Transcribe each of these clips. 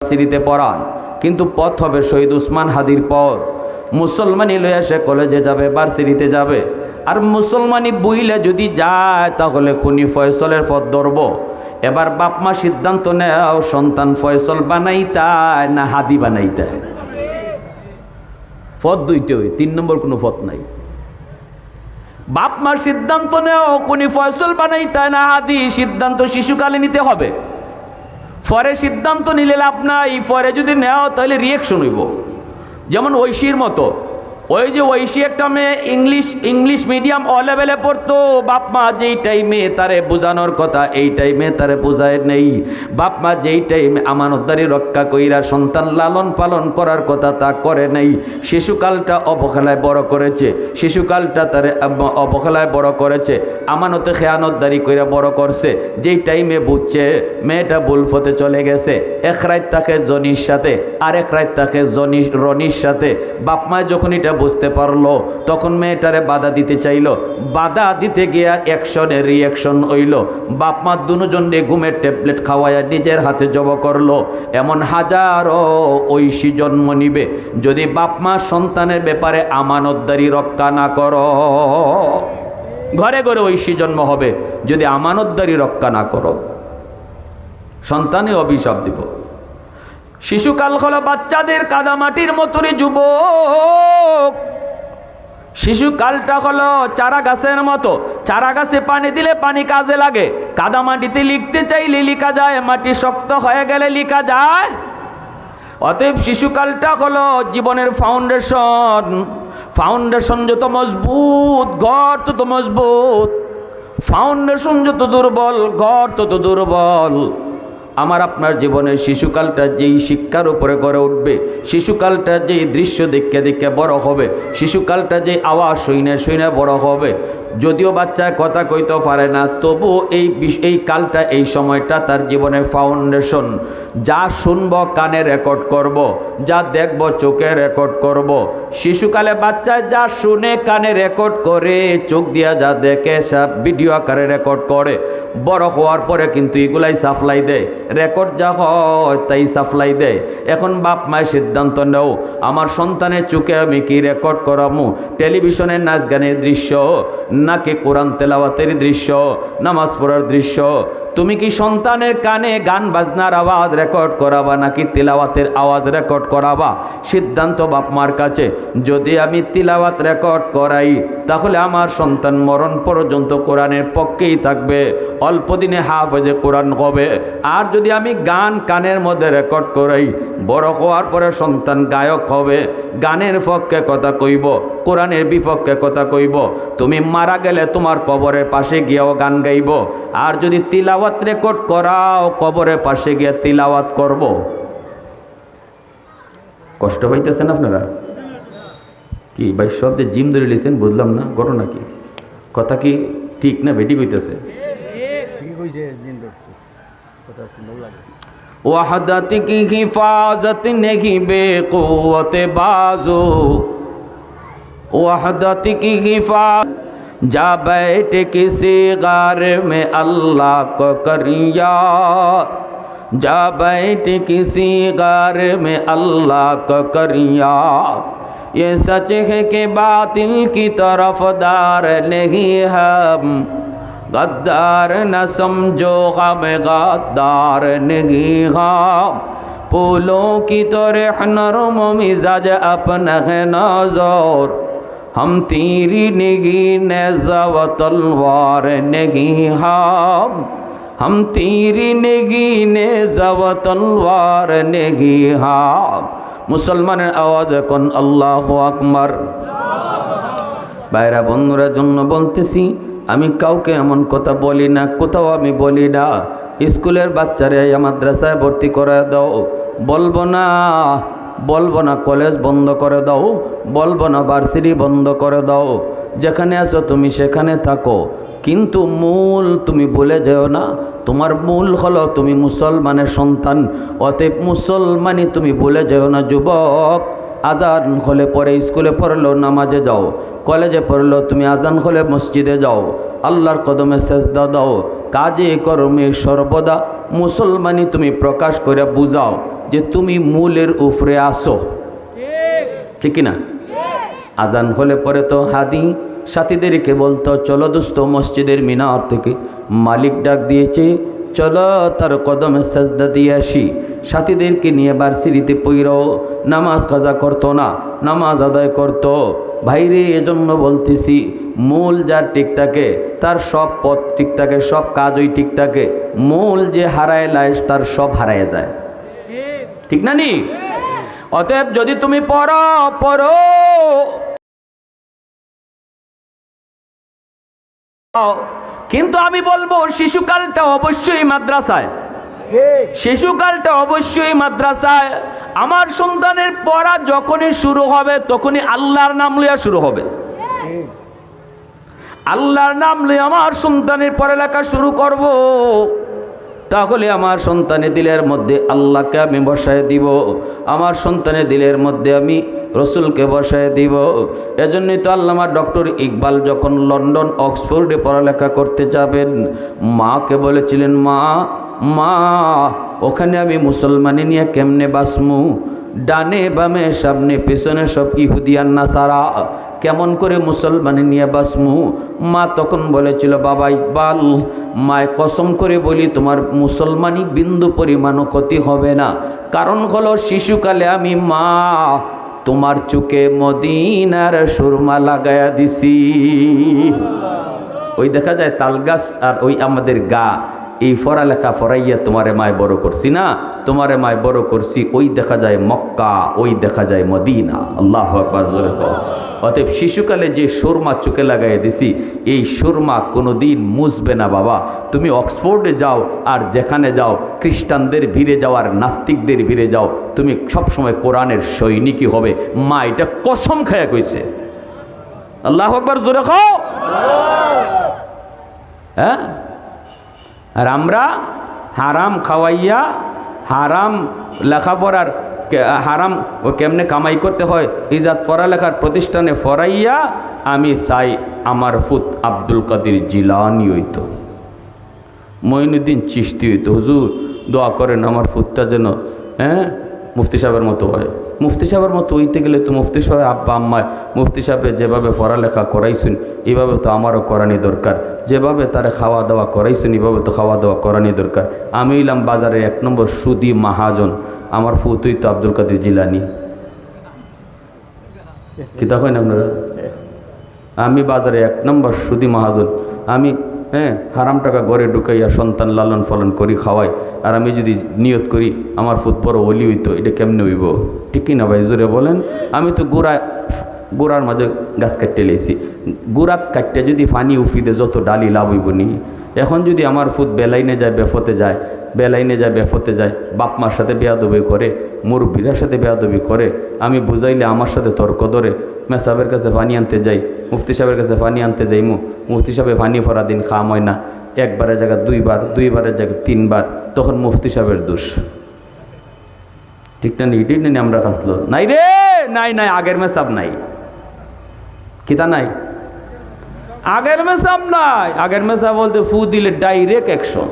সিরিতে পড়ান, কিন্তু পথ হবে শহীদ উসমান হাদির পথ। মুসলমানি লইয়া সে কলেজে যাবে, ভার্সিটিতে যাবে, আর মুসলমানি বইলে যদি যায় তাহলে খুনি ফয়সলের পথ ধরব। এবার বাপ মা সিদ্ধান্ত নেও সন্তান ফয়সল বানাইতায় না হাদি বানাইতায়। পথ দুইটাই, 3 নম্বর কোনো পথ নাই। বাপ মার সিদ্ধান্ত নেও খুনি ফয়সল বানাইতায় না হাদি, সিদ্ধান্ত শিশুকালে নিতে হবে। পরে সিদ্ধান্ত নিলে লাভ নাই, পরে যদি নেও তাহলে রিয়েকশন হইব। যেমন ঐশীর মতো, ওই যে ঐশী একটা মেয়ে ইংলিশ মিডিয়াম ও লেভেলে পড়তো, বাপ মা যেই টাইমে তারে বোঝানোর কথা এই টাইমে তারে বোঝায় নেই। বাপ মা যেই টাইমে আমানতদারি রক্ষা কইরা সন্তান লালন পালন করার কথা তা করে নেই। শিশুকালটা অবহেলায় বড় করেছে, শিশুকালটা তারে অবহেলায় বড় করেছে, আমানতে খেয়ানতদারি কইরা বড় করছে। যেই টাইমে বুঝছে মেয়েটা ভুল পথে চলে গেছে, এক রাত তাকে জনির সাথে, আরেক রাত তাকে রনির সাথে। বাপ মা যখন এটা বুঝতে পারলো তখন মেয়েটারে বাধা দিতে চাইল, বাধা দিতে গিয়া অ্যাকশনের রিয়াকশন হইল। বাপ মা দুজনে ঘুমের ট্যাবলেট খাওয়াইয়া নিজের হাতে জব করলো। এমন হাজারো ঐশী জন্ম নিবে যদি বাপ মা সন্তানের ব্যাপারে আমানতদারি রক্ষা না করো। ঘরে ঘরে ঐশী জন্ম হবে যদি আমানতদারি রক্ষা না করো। সন্তানে অভিশাপ দিব। শিশুকাল হলো বাচ্চাদের কাদামাটির মতোই যুবক। শিশুকালটা হলো চারা গাছের মতো, চারা গাছে পানি দিলে পানি কাজে লাগে, কাদামাটিতে লিখতে চাইলে লিখা যায়, মাটি শক্ত হয়ে গেলে লিখা যায়। অতএব শিশুকালটা হলো জীবনের ফাউন্ডেশন। ফাউন্ডেশন যত মজবুত ঘর তত মজবুত, ফাউন্ডেশন যত দুর্বল ঘর তত দুর্বল। আমার আপনার জীবনের শিশুকালটা যেই শিক্ষার উপরে গড়ে উঠবে, শিশুকালটা যেই দৃশ্য দেখে দেখে বড় হবে, শিশুকালটা যেই আওয়াজ শুনে শুনে বড় হবে। যদিও বাচ্চায় কথা কইতে পারে না, তবু এই কালটা, এই সময়টা তার জীবনের ফাউন্ডেশন। যা শুনব কানে রেকর্ড করব, যা দেখব চোখে রেকর্ড করব। শিশুকালে বাচ্চায় যা শুনে কানে রেকর্ড করে, চোখ দিয়া যা দেখে সব ভিডিও আকারে রেকর্ড করে। বড় হওয়ার পরে কিন্তু এগুলাই সাপ্লাই দেয়, রেকর্ড যা হয় তাই সাপ্লাই দেয়। এখন বাপ মায়ের সিদ্ধান্ত নেও আমার সন্তানের চোখে আমি কি রেকর্ড করামু, টেলিভিশনের নাচ গানের দৃশ্য নাকি কোরআন তেলাওয়াতের দৃশ্য, নামাজ পড়ার দৃশ্য। তুমি কি সন্তানের কানে গান বাজনার আওয়াজ রেকর্ড করাবা নাকি তিলাওয়াতের আওয়াজ রেকর্ড করাবা? সিদ্ধান্ত বাপ মার কাছে। যদি আমি তিলাওয়াত রেকর্ড করাই তাহলে আমার সন্তান মরণ পর্যন্ত কোরআনের পক্ষেই থাকবে, অল্প দিনে হাফেজে কোরআন হবে। আর যদি আমি গান কানের মধ্যে রেকর্ড করাই, বড় হওয়ার পরে সন্তান গায়ক হবে, গানের পক্ষে কথা কইব, কোরআনের বিপক্ষে কথা কইব। তুমি মারা গেলে তোমার কবরের পাশে গিয়েও গান গাইব। আর যদি তিলাওয়াত রেকর্ড করাও, কবরের পাশে গিয়ে তিলাওয়াত করব। কষ্ট হইতেছেন আপনারা? কি ভাই শব্দে জিম ধরে লিছেন, বুঝলাম না ঘটনা কি, কথা কি ঠিক না বেটি হইতেছে? ওয়াহদাত কি হিফাজত নেহি বেকুওত বাজু, वहदत की हिफाज़त जा बैठ किसी गार में अल्लाह को करिया, जा बैठ किसी गार में अल्लाह को करिया। ये सच है कि बातिल की तरफदार नहीं हम, गद्दार न समझो गम गद्दार नहीं हम। फूलों की तरह नरम मिजाज अपना है नज़र, हम तेरी नहीं नेज़ा व तलवार नहीं हम तेरी नहीं नेज़ा व तलवार नहीं हम। মুসলমানের আওয়াজ এখন আল্লাহু আকবার। বাইরা বন্ধুরা জন্য বলতেছি, আমি কাউকে এমন কথা বলি না, কোথাও আমি বলি না স্কুলের বাচ্চারে মাদ্রাসায় ভর্তি করে দাও, বলবো না কলেজ বন্ধ করে দাও, বলবো না ভার্সিটি বন্ধ করে দাও। যেখানে আছো তুমি সেখানে থাকো, কিন্তু মূল তুমি ভুলে যেও না। তোমার মূল হলো তুমি মুসলমানের সন্তান, অতএব মুসলমানই তুমি ভুলে যেও না। যুবক, আজান হলে পরে স্কুলে পড়লেও নামাজে যাও, কলেজে পড়লেও তুমি আজান হলে মসজিদে যাও, আল্লাহর কদমে সেজদা দাও। কাজে কর্মে সর্বদা মুসলমানই তুমি প্রকাশ করে বুঝাও। যে তুমি মূলের উপরে আসো, ঠিক না? আজান হলে পরে তো হাদি সাথীদেরকে বলতো, চলো দোস্ত মসজিদের মিনার থেকে মালিক ডাক দিয়েছে, চলো তার কদমে সাজদা দিয়ে আসি। সাথীদেরকে নিয়ে ভার্সিটিতে পইরাও নামাজ কাজা করতো না, নামাজ আদায় করতো। ভাইরে, এজন্য বলতেছি, মূল যার ঠিক থাকে তার সব পথ ঠিক থাকে, সব কাজই ঠিক থাকে। মূল যে হারায় লায় তার সব হারায় যায়, ঠিক না নি? অতএব যদি তুমি পড়ো পড়ো, কিন্তু আমি বলবো শিশুকালটা অবশ্যই মাদ্রাসায়, শিশুকালটা অবশ্যই মাদ্রাসায়। আমার সন্তানের পড়া যখনই শুরু হবে তখনই আল্লাহর নাম লইয়া শুরু হবে। আল্লাহর নাম লইয়া আমার সন্তানের পড়ালেখা শুরু করব, তাহলে আমার সন্তানের দিলের মধ্যে আল্লাহকে আমি বসায় দিব, আমার সন্তানের দিলের মধ্যে আমি রসুলকে বসায় দিব। এজন্যই তো আল্লামা ডক্টর ইকবাল যখন লন্ডন অক্সফোর্ডে পড়ালেখা করতে যাবেন, মাকে বলেছিলেন, মা মা ওখানে আমি মুসলমানি নিয়ে কেমনে বাসমু? ডানে বামে সামনে পেছনে সব ইহুদিয়ান নাসারা, কেমন করে মুসলমানি নিয়ে বাসমু? মা তখন বলেছিল, বাবা ইকবাল, মায় কসম করে বলি তোমার মুসলমানি বিন্দু পরিমাণও ক্ষতি হবে না। কারণ হলো শিশুকালে আমি মা তোমার চোখে মদিনার সুরমা লাগায়া দিছি। ওই দেখা যায় তালগাছ আর ওই আমাদের গা, এই পড়ালেখা পড়াইয়া তোমারে মায় বড় করছি না, তোমারে মায় বড় করছি। ওই দেখা যায় মক্কা, ওই দেখা যায় মদিনা। আল্লাহু আকবার জোরে কও। অতএব শিশুকালে যে সুরমা চোখে লাগাইয়া দিছি, এই সুরমা কোনো দিন মুছবে না বাবা। তুমি অক্সফোর্ডে যাও আর যেখানে যাও, খ্রিস্টানদের ভিড়ে যাও আর নাস্তিকদের ভিড়ে যাও, তুমি সবসময় কোরআনের সৈনিকই হবে। মা এটা কসম খায়া কইছে। আল্লাহু আকবার জোরে কও। হ্যাঁ, আর আমরা হারাম খাওয়াইয়া, হারাম লেখাপড়ার, হারাম কেমনে কামাই করতে হয় ইজাত পড়ালেখার প্রতিষ্ঠানে পড়াইয়া আমি চাই আমার ফুত আব্দুল কাদের জিলানি হইতো, মঈনুদ্দিন চিশতি হইতো। হুজুর দোয়া করেন আমার ফুতটা যেন মুফতি সাহেবের মতো হয়। মুফতি সাহেবের মতো হইতে গেলে তো মুফতি সাহেব আব্বা আম্মায় মুফতি সাহেবের যেভাবে পড়ালেখা করাইছেন এইভাবে তো আমারও করানি দরকার, যেভাবে তারা খাওয়া দাওয়া করাইছেন এইভাবে তো খাওয়া দাওয়া করানি দরকার। আমি হইলাম বাজারে 1 নম্বর সুদি মহাজন, আমার ফুতুই তো আব্দুল কাদের জিলানি। কি তা হয় না আপনারা? আমি বাজারে 1 নম্বর সুদি মহাজন। আমি হারাম টাকা ঘরে ঢুকাইয়া সন্তান লালন পালন করি খাওয়াই, আর আমি যদি নিয়ত করি আমার ফুট বড় অলি হইতো, এটা কেমনে হইব? ঠিক না ভাই, জোরে বলেন। আমি তো গোড়ার মাঝে গাছ কাটতে লেছি, গোড়াত কাটতে যদি ফানি উফিদে যত ডালি লাভ হইব নি। এখন যদি আমার ফুট বেলাইনে যায় বেফতে যায়, বেলাইনে যায় বেফতে যায়, বাপ মার সাথে বেয়াদবি করে, মুরব্বীর সাথে বেয়াদবি করে, আমি বুঝাইলে আমার সাথে তর্ক ধরে, মেসাবের কাছে পানি আনতে যাই, মুফতি সাহেবের কাছে পানি আনতে যাই, মুফতি সাহেবের পানি ভরা দিন খাম হয় না, একবারের জায়গায় 2 বার, 2 বারের জায়গায় 3 বার, তখন মুফতি সাহেবের দোষ। ঠিক না? এটাই নেই আমরা খাসলো নাই রে, নাই নাই, আগের মেসাব নাই। কিতা নাই? আগের মেসাব নাই। আগের মেসাব বলতে ফু দিলে ডাইরেক্ট 100।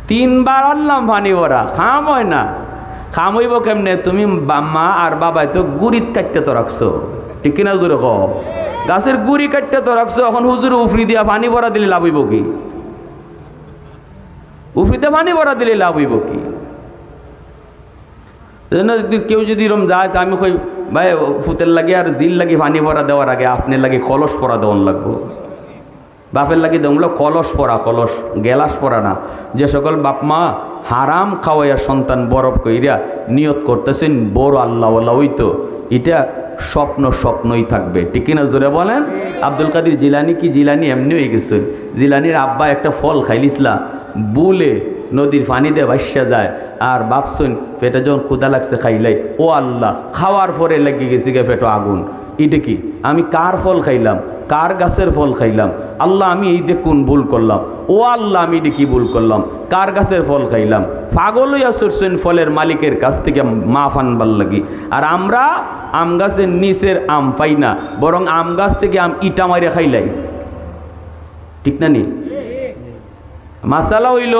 3 বার আনলাম পানি ভরা, খাম হয় না। খাম হইব কেমনে? তুমি মা আর বাবাই তো গুড়িত কাটতে তো রাখছো, ঠিক কিনা জোরে কও? গাছের গুড়ি কাটতে তো রাখছো, এখন হুজুর উফরি দিয়া পানি ভরা দিলে লাভ হইব কি? উফরিতে পানি ভরা দিলে লাভ হইব কি? কেউ যদি এরম যায় তা আমি কই, ভাই ফুতের লাগে আর জিল লাগে পানি ভরা দেওয়ার আগে আপনার লাগে কলস পরা দেওয়ান লাগবো। বাপের লাগে দেওয়া কলস পরা, কলস গেলাস পরা না। যে সকল বাপ মা হারাম খাওয়াইয়া সন্তান বরফ কইরা নিয়ত করতেছেন বড় আল্লাহওয়ালা হইতো, এটা স্বপ্নই থাকবে, ঠিক কিনা জোরে বলেন? আব্দুল কাদের জিলানি কি জিলানি এমনি হয়ে গেছেন। জিলানির আব্বা একটা ফল খাইলিসলা, বুলে নদীর পানি দিয়ে ভাসা যায়, আর বাপসুন পেটে যখন ক্ষুধা লাগছে খাইলাই, ও আল্লাহ, খাওয়ার পরে লেগে গেছি গে পেটো আগুন। এটা কি? আমি কার ফল খাইলাম? কার গাছের ফল খাইলাম? আল্লাহ আমি এইটা কোন ভুল করলাম? ও আল্লাহ আমি এটা কি ভুল করলাম? কার গাছের ফল খাইলাম? পাগল হইয়া ছুটছেন ফলের মালিকের কাছ থেকে মাফ আনবার লাগি। আর আমরা আম গাছের নিচের আম পাই না, বরং আম গাছ থেকে আম ইটা মারে খাইলাই, ঠিক না নি? মাসালা হইল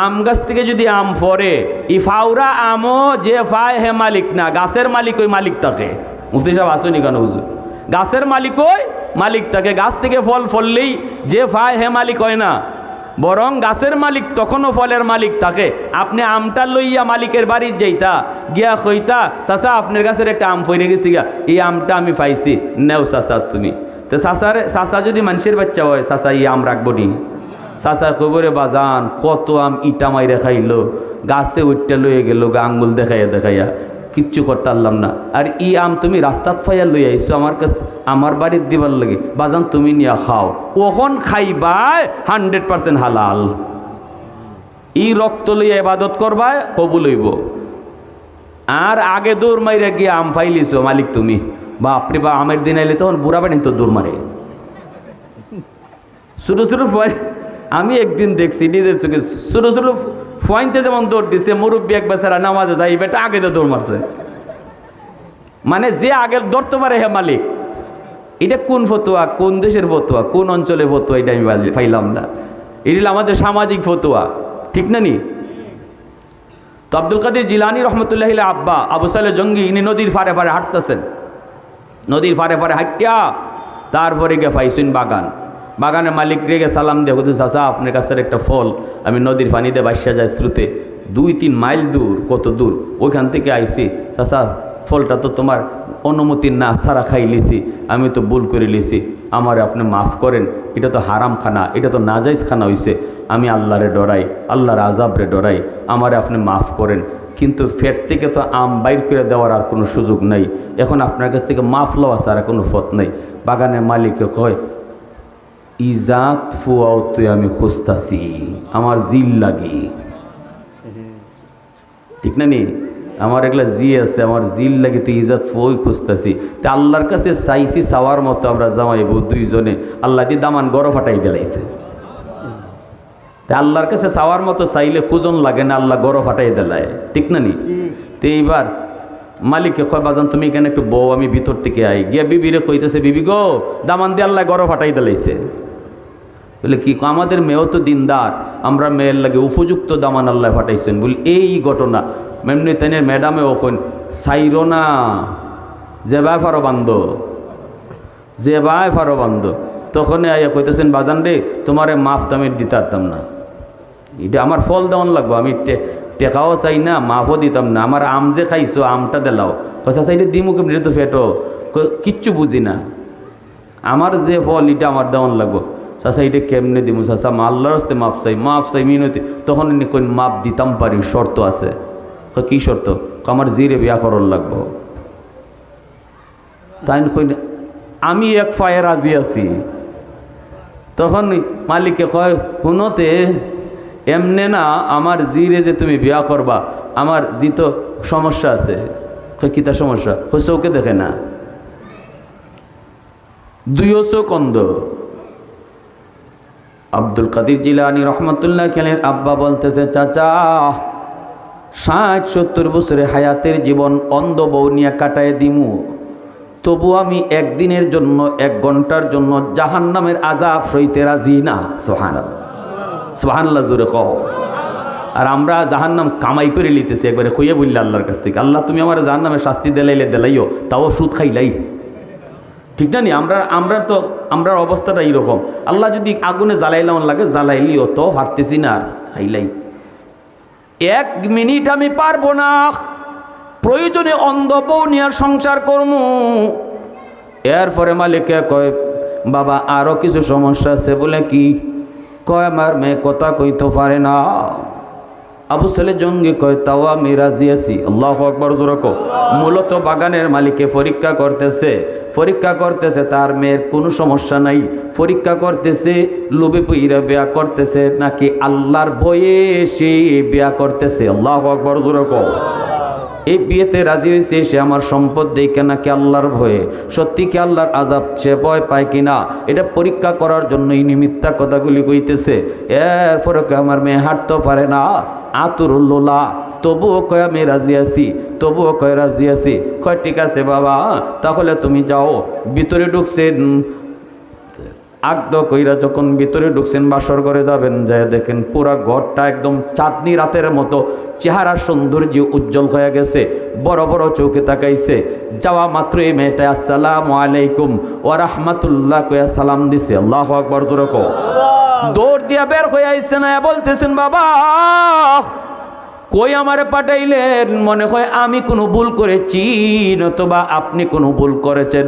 আম গাছ থেকে যদি আম ফরে ই ফাউরা আমও যে ফায় হে মালিক না, গাছের মালিক ওই মালিক থাকে। মুফতি সাহেব আসুনি কেন হুজুর? গাছের মালিক ওই মালিক থাকে। গাছ থেকে ফল ফললেই যে ফায় হে মালিক হয় না, বরং গাছের মালিক তখনও ফলের মালিক থাকে। আপনি আমটা লইয়া মালিকের বাড়ির যাইতা, গিয়া কইতা চাচা আপনার গাছের একটা আম ফইরে গেছি গা, এই আমটা আমি পাইছি, নেও চাচা তুমি। তো চাচা যদি মানুষের বাচ্চা হয়, চাচা এই আম রাখবো নি? চাচা খবরে বাজান কত আম ইটা মাইরে খাইলো, গাছে উঠতে লইয়ে গেল, আঙ্গুল দেখাইয়া দেখাইয়া কিচ্ছু করতে পারলাম না। আর ই আম তুমি রাস্তাত ফাইয়া লই আইছো আমার কাছে, আমার বাড়ির দিবার লাগে, বাজান তুমি নিয়া খাও, ওখন খাইবাই 100% হালাল। ই রক্ত লইয়া ইবাদত করবাই, কবুল হইব। আর আগে দৌড় মাইরে গিয়ে আম ফাইলিছো মালিক তুমি, বাপরে বা আমের দিন আইলে তখন বুড়া বাড়ি তো দৌড় মারে। ছোটো ছোটো আমি একদিন দেখছি নিজের চোখে, ছোটো ছোটো ফয়েন্টে যেমন দৌড় দিছে, মুরব্বী এক বেচারা নামাজে যাই বেটা আগে তো দৌড় মারছে। মানে যে আগে ধরতে পারে হে মালিক। এটা কোন ফতোয়া, কোন দেশের ফতোয়া, কোন অঞ্চলের ফতোয়া, এটা আমি পাইলাম না। এটা আমাদের সামাজিক ফতোয়া, ঠিক না নি? তো আব্দুল কাদের জিলানী রহমতুল্লাহ আব্বা আবু সালে জঙ্গি, ইনি নদীর ফারে ফারে হাঁটতেছেন। নদীর ফারে ফারে হাঁটিয়া তারপরে গিয়ে পাইছেন বাগান। বাগানের মালিক রেগে সালাম দিয়ে বলতে, চাচা আপনার কাছের একটা ফল আমি নদীর পানিতে বাসা যায় স্রোতে, 2-3 মাইল দূর, কত দূর ওইখান থেকে আইছি, চাচা ফলটা তো তোমার অনুমতি না ছাড়া খাই লিছি, আমি তো ভুল করে লিছি, আমার আপনি মাফ করেন, এটা তো হারাম খানা, এটা তো নাজাইজ খানা হইছে, আমি আল্লাহরে ডরাই, আল্লাহর আজাবরে ডরাই, আমারে আপনি মাফ করেন। কিন্তু ফেট থেকে তো আম বাইর করে দেওয়ার আর কোনো সুযোগ নাই, এখন আপনার কাছ থেকে মাফ লওয়া ছাড়া কোনো পথ নেই। বাগানের মালিককে কয়, ইজাত ফুয়াও তুই আমি খুঁজতাছি, আমার জিল লাগি, ঠিক না নি? আমার এগুলা জি আছে, আমার জিল লাগে, তুই ইজাত ফুয়াই খুঁজতাছি। তা আল্লাহর কাছে চাইছি চাওয়ার মতো আমরা জামাইবো দুইজনে, আল্লাহ দিয়ে দামান গড় ফাটাই দিলাইছে। তা আল্লাহর কাছে চাওয়ার মতো চাইলে খুঁজন লাগে না, আল্লাহ গড় ফাটাই দিলায়, ঠিক না নি? তো এইবার মালিককে কয়, বাজান তুমি এখানে একটু বউ, আমি ভিতর থেকে আই। গিয়া বিবিরে কইতেছে, বিবি গো দামান দিয়ে আল্লাহ গড় ফাটাই দিলাইছে। বলে কি, আমাদের মেয়েও তো দিনদার, আমরা মেয়ের লাগে উপযুক্ত দামান আল্লাহ ফাটাইছেন। বলি এই ঘটনা মেমনি তেনের ম্যাডামে ওখন সাইরো না, যে বাই ফারো বান্ধ, যে বাই ফারো বান্ধ। তখনই আইয়া কইতেছেন, বাজান রে তোমারে মাফ তো আমি দিতে পারতাম না, এটা আমার ফল দেওয়ান লাগবো, আমি টেকাও চাই না, মাফও দিতাম না, আমার আম যে খাইছো আমটা দিলাও। কথা চাইলে দিমু কেমনি, তো ফেটো কিচ্ছু বুঝি না, আমার যে ফল এটা আমার দেওয়ান লাগবো। চাচা এটা কেমনে দিব চাচা, আল্লাহর হস্তে মাফ চাই মিনতি। তখন এনে কই মাপ দিতাম পারি, শর্ত আছে। কি শর্ত? আমার জিরে বিয়া করার লাগবো। তাই কই আমি এক পায়ে রাজি আছি। তখন মালিককে কয়, শুনোতে এমনে না, আমার জিরে যে তুমি বিয়া করবা, আমার জি তো সমস্যা আছে। কি তার সমস্যা? চৌকে দেখে না, 2 চোখ অন্ধ। আব্দুল কাদের জিলানী রহমতুল্লাহ আলাইহি আব্বা বলতেছে, চাচা 60-70 বছরের হায়াতের জীবন অন্ধ বউ নিয়ে কাটায় দিমু, তবু আমি একদিনের জন্য 1 ঘন্টার জন্য জাহান্নামের আযাব সইতে রাজি না। সুবহানাল্লাহ, সুবহানাল্লাহ জোরে কও। আর আমরা জাহান্নাম কামাই করে লিতেছি, একবারে কইয়া বললে আল্লাহর কাছ থেকে, আল্লাহ তুমি আমার জাহান্নামের শাস্তি দিলাইলে দিলাইও, তাও সুদ খাইলাই, ঠিক না নি? আমরা অবস্থাটা এইরকম। আল্লাহ যদি আগুনে জ্বালাইলাম লাগে, জ্বালাইলিও তো পারতেছি না, আর খাইলাই। 1 মিনিট আমি পারবো না, প্রয়োজনে অন্ধ বউ নিয়ে সংসার করবো। এরপরে মালিকে কয়, বাবা আরও কিছু সমস্যা আছে। বলে কি? কয় আমার মেয়ে কথা কইতে পারে না। আবু সালে জঙ্গি কয়, তাও আমি রাজি আছি। আল্লাহু আকবার জোরে কও। মূলত বাগানের মালিকে পরীক্ষা করতেছে তার মেয়ের কোনো সমস্যা নাই, পরীক্ষা করতেছে লোভে পইরা বিয়া করতেছে নাকি আল্লাহর ভয়ে সে বিয়া করতেছে। আল্লাহু আকবার জোরে কও। এই বিয়েতে রাজি হয়েছে সে আমার সম্পদ দেখে নাকি আল্লাহর ভয়ে, সত্যি কি আল্লাহর আযাব সে ভয় পায় কিনা, এটা পরীক্ষা করার জন্য এই মিথ্যা কথাগুলি কইতেছে। এরপরে আমার মেয়ে হাঁটতে পারে না, আতুরুল্লোলা, তবুও কয় আমি রাজি আছি, তবুও কয় রাজি আছি। কয় ঠিক আছে বাবা, তাহলে তুমি যাও। ভিতরে ঢুকছে, আগদ কইরা যখন ভিতরে ঢুকছেন, বাসর ঘরে যাবেন, যায় দেখেন পুরা ঘরটা একদম চাঁদনি রাতের মতো, চেহারা সৌন্দর্য উজ্জ্বল হয়ে গেছে। বড় বড় চোখে তাকাইছে। যাওয়া মাত্র এই মেয়েটা আসসালামু আলাইকুম ওয়া রাহমাতুল্লাহ কইয়া সালাম দিছে। আল্লাহু আকবার জোরে কও। দৌড় দিয়া বের হয়ে আইছে না, বলতেছেন বাবা কই আমারে পাঠাইলেন? মনে হয় আমি কোনো ভুল করেছি, নতুবা আপনি কোনো ভুল করেছেন।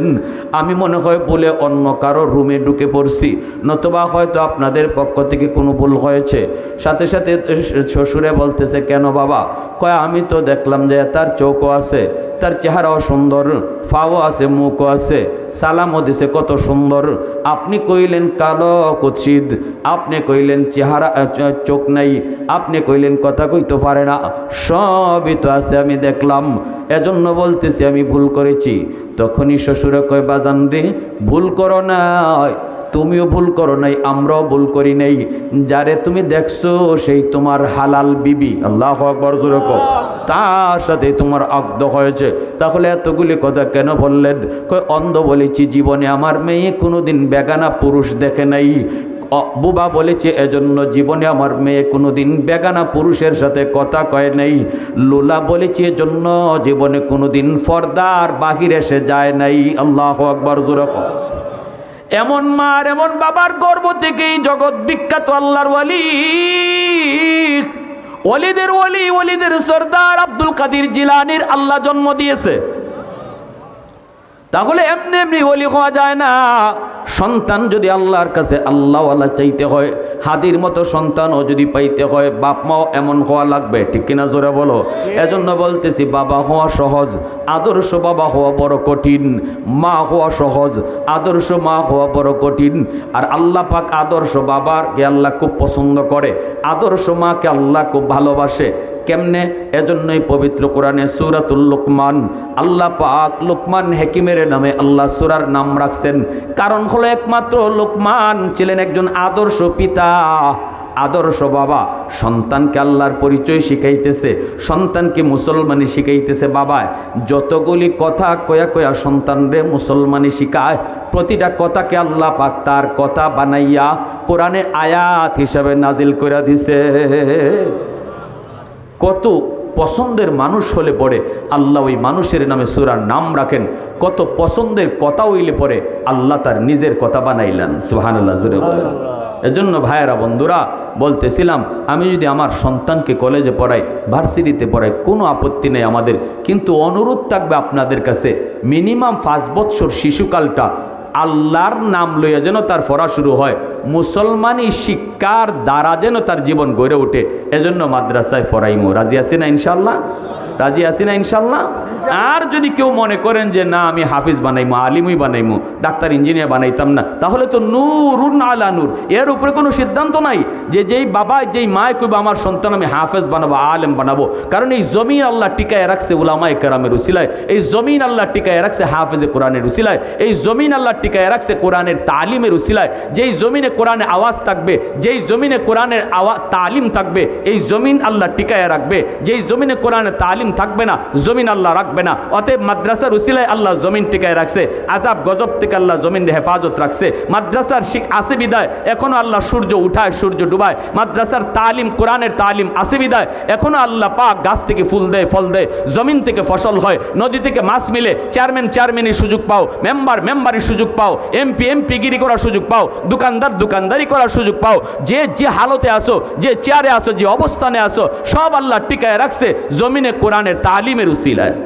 আমি মনে হয় বলে অন্য কারো রুমে ঢুকে পড়ছি, নতুবা হয়তো আপনাদের পক্ষ থেকে কোনো ভুল হয়েছে। সাথে সাথে শ্বশুরে বলতেছে কেন বাবা? কয় আমি তো দেখলাম যে তার চোখও আছে, তার চেহারাও সুন্দর, ফাও আছে, মুখও আছে, সালামও দিছে কত সুন্দর। আপনি কইলেন কালো কুৎসিত, আপনি কইলেন চেহারা চোখ নাই, আপনি কইলেন কথা কইতে পারে না, সবই তো আছে আমি দেখলাম, এজন্য বলতেছি আমি ভুল করেছি। তখনই শ্বশুরে কয় বাজান রে, ভুল করো না, তুমিও ভুল করো নাই, আমরাও ভুল করি নাই। যারে তুমি দেখছো সেই তোমার হালাল বিবি, আল্লাহু আকবার জোরে কও, তার সাথে তোমার আগদ হয়েছে। তাহলে এতগুলি কথা কেন বললেন? কয় অন্ধ বলেছি, জীবনে আমার মেয়ে কোনোদিন বেগানা পুরুষ দেখে নাই। বুবা বলেছে এজন্য জীবনে আমার মেয়ে কোনোদিন বেগানা পুরুষের সাথে কথা কয় নাই। লোলা বলেছে এজন্য জীবনে কোনোদিন পর্দার বাহিরে সে যায় নাই। আল্লাহু আকবার জোরে কও। এমন মার এমন বাবার গর্ভ থেকেই জগৎ বিখ্যাত আল্লাহর ওয়ালি, ওলিদের ওলি, ওলিদের সরদার আব্দুল কাদের জিলানীর আল্লাহ জন্ম দিয়েছে। তাহলে এমনি এমনি ওলি হওয়া যায় না। সন্তান যদি আল্লাহর কাছে আল্লাহওয়ালা চাইতে হয়, হাদির মতো সন্তানও যদি পাইতে হয়, বাপ মাও এমন হওয়া লাগবে, ঠিক কিনা জোরে বলো। এজন্য বলতেছি বাবা হওয়া সহজ, আদর্শ বাবা হওয়া বড় কঠিন। মা হওয়া সহজ, আদর্শ মা হওয়া বড় কঠিন। আর আল্লাহ পাক আদর্শ বাবাকে আল্লাহ খুব পছন্দ করে, আদর্শ মাকে আল্লাহ খুব ভালোবাসে। কেমনে? এজন্যই পবিত্র কোরআনে সূরাতুল লুকমান আল্লাহ পাক লুকমান হাকিমের নামে আল্লাহ সূরার নাম রাখছেন। কারণ হলো একমাত্র লুকমান ছিলেন একজন আদর্শ পিতা, আদর্শ বাবা। সন্তানকে আল্লাহর পরিচয় শিখাইতেছে, সন্তানকে মুসলমানি শিখাইতেছে। বাবা যতগুলি কথা কয়া কয়া সন্তানরে মুসলমানি শিখায়, প্রতিটা কথাকে আল্লাহ পাক তার কথা বানাইয়া কোরআনে আয়াত হিসাবে নাজিল করে দিছে। কত পছন্দের মানুষ হলে পরে আল্লাহ ওই মানুষের নামে সূরার নাম রাখেন, কত পছন্দের কথা হইলে পরে আল্লাহ তার নিজের কথা বানাইলেন। সুবহানাল্লাহ জোরে বলেন। এজন্য ভাইয়েরা বন্ধুরা বলতেছিলাম, আমি যদি আমার সন্তানকে কলেজে পড়াই, ভার্সিটিতে পড়াই, কোনো আপত্তি নেই আমাদের, কিন্তু অনুরোধ থাকবে আপনাদের কাছে মিনিমাম 5 বছর শিশুকালটা আল্লাহর নাম লইয়া যেন তার পড়া শুরু হয়, মুসলমানি শিক্ষার দ্বারা যেন তার জীবন গড়ে ওঠে। এজন্য মাদ্রাসায় পড়াইমু। রাজি আছি না ইনশাল্লাহ? রাজি আছি না ইনশাল্লাহ? আর যদি কেউ মনে করেন যে না আমি হাফিজ বানাইমু, আলিমই বানাইমু, ডাক্তার ইঞ্জিনিয়ার বানাইতাম না, তাহলে তো নূরুন আলা নূর, এর উপরে কোনো সিদ্ধান্ত নাই যে যেই বাবা যেই মায় কইবা আমার সন্তান আমি হাফেজ বানাবো, আলেম বানাবো। কারণ এই জমিন আল্লাহ টিকায় রাখছে উলামায়ে কেরামের উসিলায়, এই জমিন আল্লাহ টিকায় রাখছে হাফেজে কোরআনের উসিলায়, এই জমিন আল্লাহ টিকায় রাখছে কোরআনের তালিমের উসিলায়। যেই জমিনে কোরআনে আওয়াজ থাকবে, যেই জমিনে কোরআনের তালিম থাকবে, এই জমিন আল্লাহ টিকায় রাখবে। যেই জমিনে কোরআনের তালিম থাকবে না, জমিন আল্লাহ রাখবে না। অতএব মাদ্রাসার উসিলায় আল্লাহ জমিন টিকায় রাখছে, আযাব গজব থেকে আল্লাহ জমিন হেফাজত রাখছে। মাদ্রাসার শিখ আছে বিদায় এখনো আল্লাহ সূর্য উঠায় সূর্য ডুবায়। মাদ্রাসার তালিম, কোরআনের তালিম আছে বিদায় এখনো আল্লাহ পাক গাছ থেকে ফুল দেয়, ফল দেয়, জমিন থেকে ফসল হয়, নদী থেকে মাছ মিলে, চেয়ারম্যানের সুযোগ পাও, মেম্বারের সুযোগ পাও, এমপি গিরি করার সুযোগ পাও, দোকানদারি করার সুযোগ পাও। যে হালতে আসো, যে চেয়ারে আসো, যে অবস্থানে আসো, সব আল্লাহ টিকায় রাখছে জমিনে কোরআনের তালিমের উসিলায়।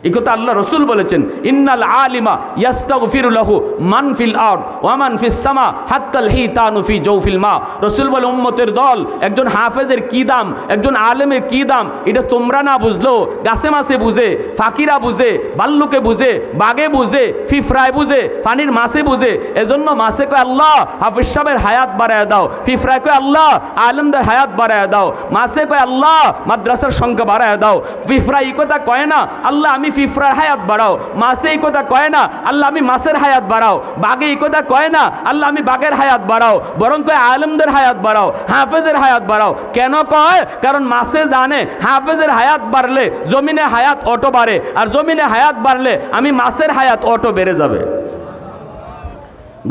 এই কথা আল্লাহ রসুল বলেছেন, ইন্নাল আলিমা ইয়াস্তাগফিরু লাহু মান ফিল আরদ ওয়া মান ফিস সামা হাত্তাল হিতানু ফি জাওফিল মা। রসুল বলে উম্মতের দল, একজন হাফেজের কি দাম, একজন আলেমের কি দাম, এটা তোমরা না বুঝলো গাছে মাছে বুঝে, ফাকিরা বুঝে, বাল্লুকে বুঝে, বাগে বুঝে, ফিফরায় বুঝে, পানির মাছে বুঝে। এজন্য মাছে কয় আল্লাহ হাফেজ সাহেবের হায়াত বাড়ায় দাও, ফিফরায় কয় আল্লাহ আলেমদের হায়াত বাড়ায় দাও, মাছে কয় আল্লাহ মাদ্রাসার সংখ্যা বাড়ায় দাও। ফিফরা এই কথা কয় না আল্লাহ আমি ফিফরার হায়াত বাড়াও, মাছে এই কথা কয় না আল্লাহ আমি মাছের হায়াত বাড়াও, বাগে এই কথা কয় না আল্লাহ আমি বাগের হায়াত বাড়াও, বরং কয় আলেমদের হায়াত বাড়াও, হাফেজের হায়াত বাড়াও। কেন কয়? কারণ মাছে জানে হাফেজের হায়াত বাড়লে জমিনে হায়াত অটো বাড়ে, আর জমিনে হায়াত বাড়লে আমি মাছের হায়াত অটো বেড়ে যাবে।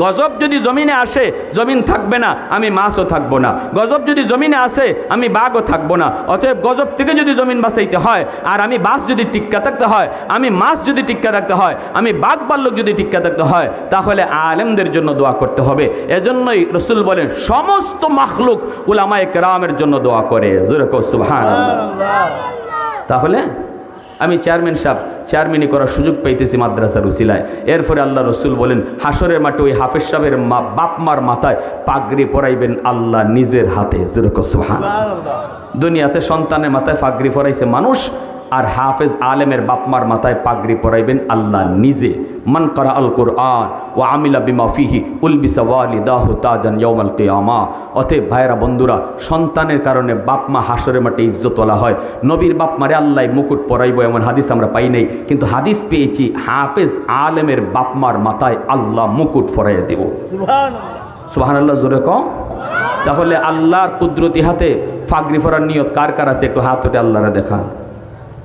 গজব যদি জমিনে আসে, জমিন থাকবে না, আমি মাছও থাকবো না। গজব যদি জমিনে আসে, আমি বাঘও থাকবো না। অতএব গজব থেকে যদি জমিন বাঁচাইতে হয়, আর আমি বাস যদি টিক্কা থাকতে হয়, আমি মাছ যদি টিক্কা থাকতে হয়, আমি বাঘ বাল্লুক যদি টিক্কা থাকতে হয়, তাহলে আলেমদের জন্য দোয়া করতে হবে। এজন্যই রসুল বলেন সমস্ত মাখলুক উলামায়ে কেরামের জন্য দোয়া করে। জোরে কও সুবহানাল্লাহ। তাহলে আমি চেয়ারম্যানি করার সুযোগ পাইতেছি মাদ্রাসার উসিলায়। এরপরে আল্লাহ রসুল বলেন হাসরের মাঠে ওই হাফেজ সাহেবের বাপ মার মাথায় পাগড়ি পরাইবেন আল্লাহ নিজের হাতে। জোরে কও সুবহানাল্লাহ। দুনিয়াতে সন্তানের মাথায় পাগড়ি পরাইছে মানুষ, আর হাফেজ আলেমের বাপমার মাথায় পাগড়ি পরাইবেন আল্লাহ নিজে। মান করা আল কুরআন ও আমিলা বিমা ফিহি উলবিসা ওয়ালিদাহু তাজান ইয়াউমাল কিয়ামা। অতএব ভাইরা বন্ধুরা, সন্তানের কারণে বাপমা হাসরের মাঠে ইজ্জত তোলা হয়। নবীর বাপমারে আল্লাহ মুকুট পরাইব এমন হাদিস আমরা পাই নাই, কিন্তু হাদিস পেয়েছি হাফেজ আলেমের বাপমার মাথায় আল্লাহ মুকুট পরাইয়া দেব। সুবহানাল্লাহ, জোরে কও। তাহলে আল্লাহর কুদরতি হাতে পাগড়ি পরার নিয়ত কার কার আছে? একটু হাত উঠে আল্লাহরা দেখান।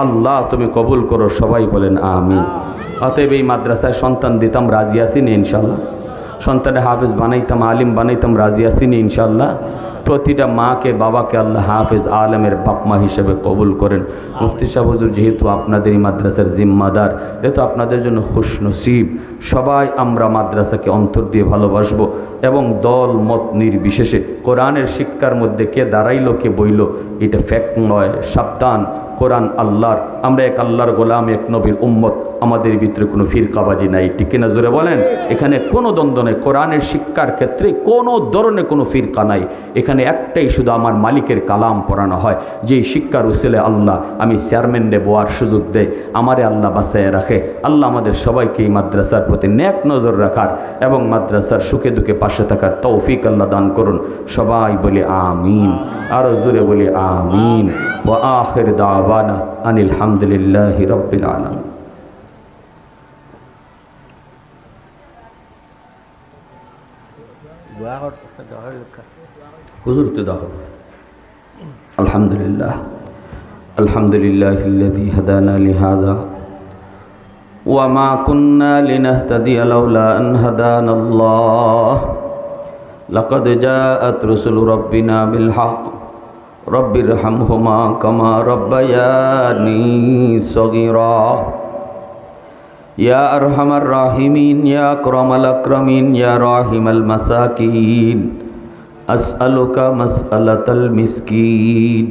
আল্লাহ তুমি কবুল করো, সবাই বলেন আমিন। অতএব এই মাদ্রাসায় সন্তান দিতাম, রাজি আসিনি ইনশাল্লাহ। সন্তানের হাফেজ বানাইতাম, আলিম বানাইতাম, রাজি আসিনি ইনশাল্লাহ। প্রতিটা মাকে বাবাকে আল্লাহ হাফেজ আলেমের বাপমা হিসেবে কবুল করেন। মুফতি সাহেব হুজুর যেহেতু আপনাদের এই মাদ্রাসার জিম্মাদার, যেহেতু আপনাদের জন্য খুশনসিব। সবাই আমরা মাদ্রাসাকে অন্তর দিয়ে ভালোবাসবো এবং দল মত নির্বিশেষে কোরআনের শিক্ষার মধ্যে কে দাঁড়াইলো কে বইল এটা ফ্যাক্ট নয়, সাবধান। কোরআন আল্লাহর, আমরা এক আল্লাহর গোলাম, এক নবীর উম্মত। আমাদের ভিতরে কোনো ফিরকাবাজি নাই, ঠিক কিনা জোরে বলেন? এখানে কোনো দ্বন্দ্ব নেই। কোরআনের শিক্ষার ক্ষেত্রে কোনো ধরনের কোনো ফিরকা নাই। এখানে একটাই শুধু আমার মালিকের কালাম পড়ানো হয়। যেই শিক্ষার উসিলে আল্লাহ আমি চেয়ারম্যানরে বোয়ার সুযোগ দেয়, আমারে আল্লাহ বাঁচায় রাখে। আল্লাহ আমাদের সবাইকে এই মাদ্রাসার প্রতি নেক নজর রাখার এবং মাদ্রাসার সুখে দুঃখে পাশে থাকার তৌফিক আল্লাহ দান করুন। সবাই বলি আমিন, আরো জোরে বলি আমিন। ওয়া আখির দাওয়ানা আনিল হামদুলিল্লাহি রাব্বিল আলামিন। হুজুর তো দেখো। আলহামদুলিল্লাহ, আলহামদুলিল্লাহিল্লাযী হাদানা লিহাযা ওয়া মা কুন্না লিনাহতাদিয়া লাউলা আন হাদানাল্লাহ। লাকাদ জাআত রুসুলু রাব্বিনা বিল হক রব্বিরহামহুমা কামা রাব্বায়ানি সগীরা। ইয়া আরহামার রাহিমিন, ইয়া আকরামাল আকরামিন, ইয়া রাহিমাল মাসাকিন, আসআলুকা মাসআলাতাল মিসকিন।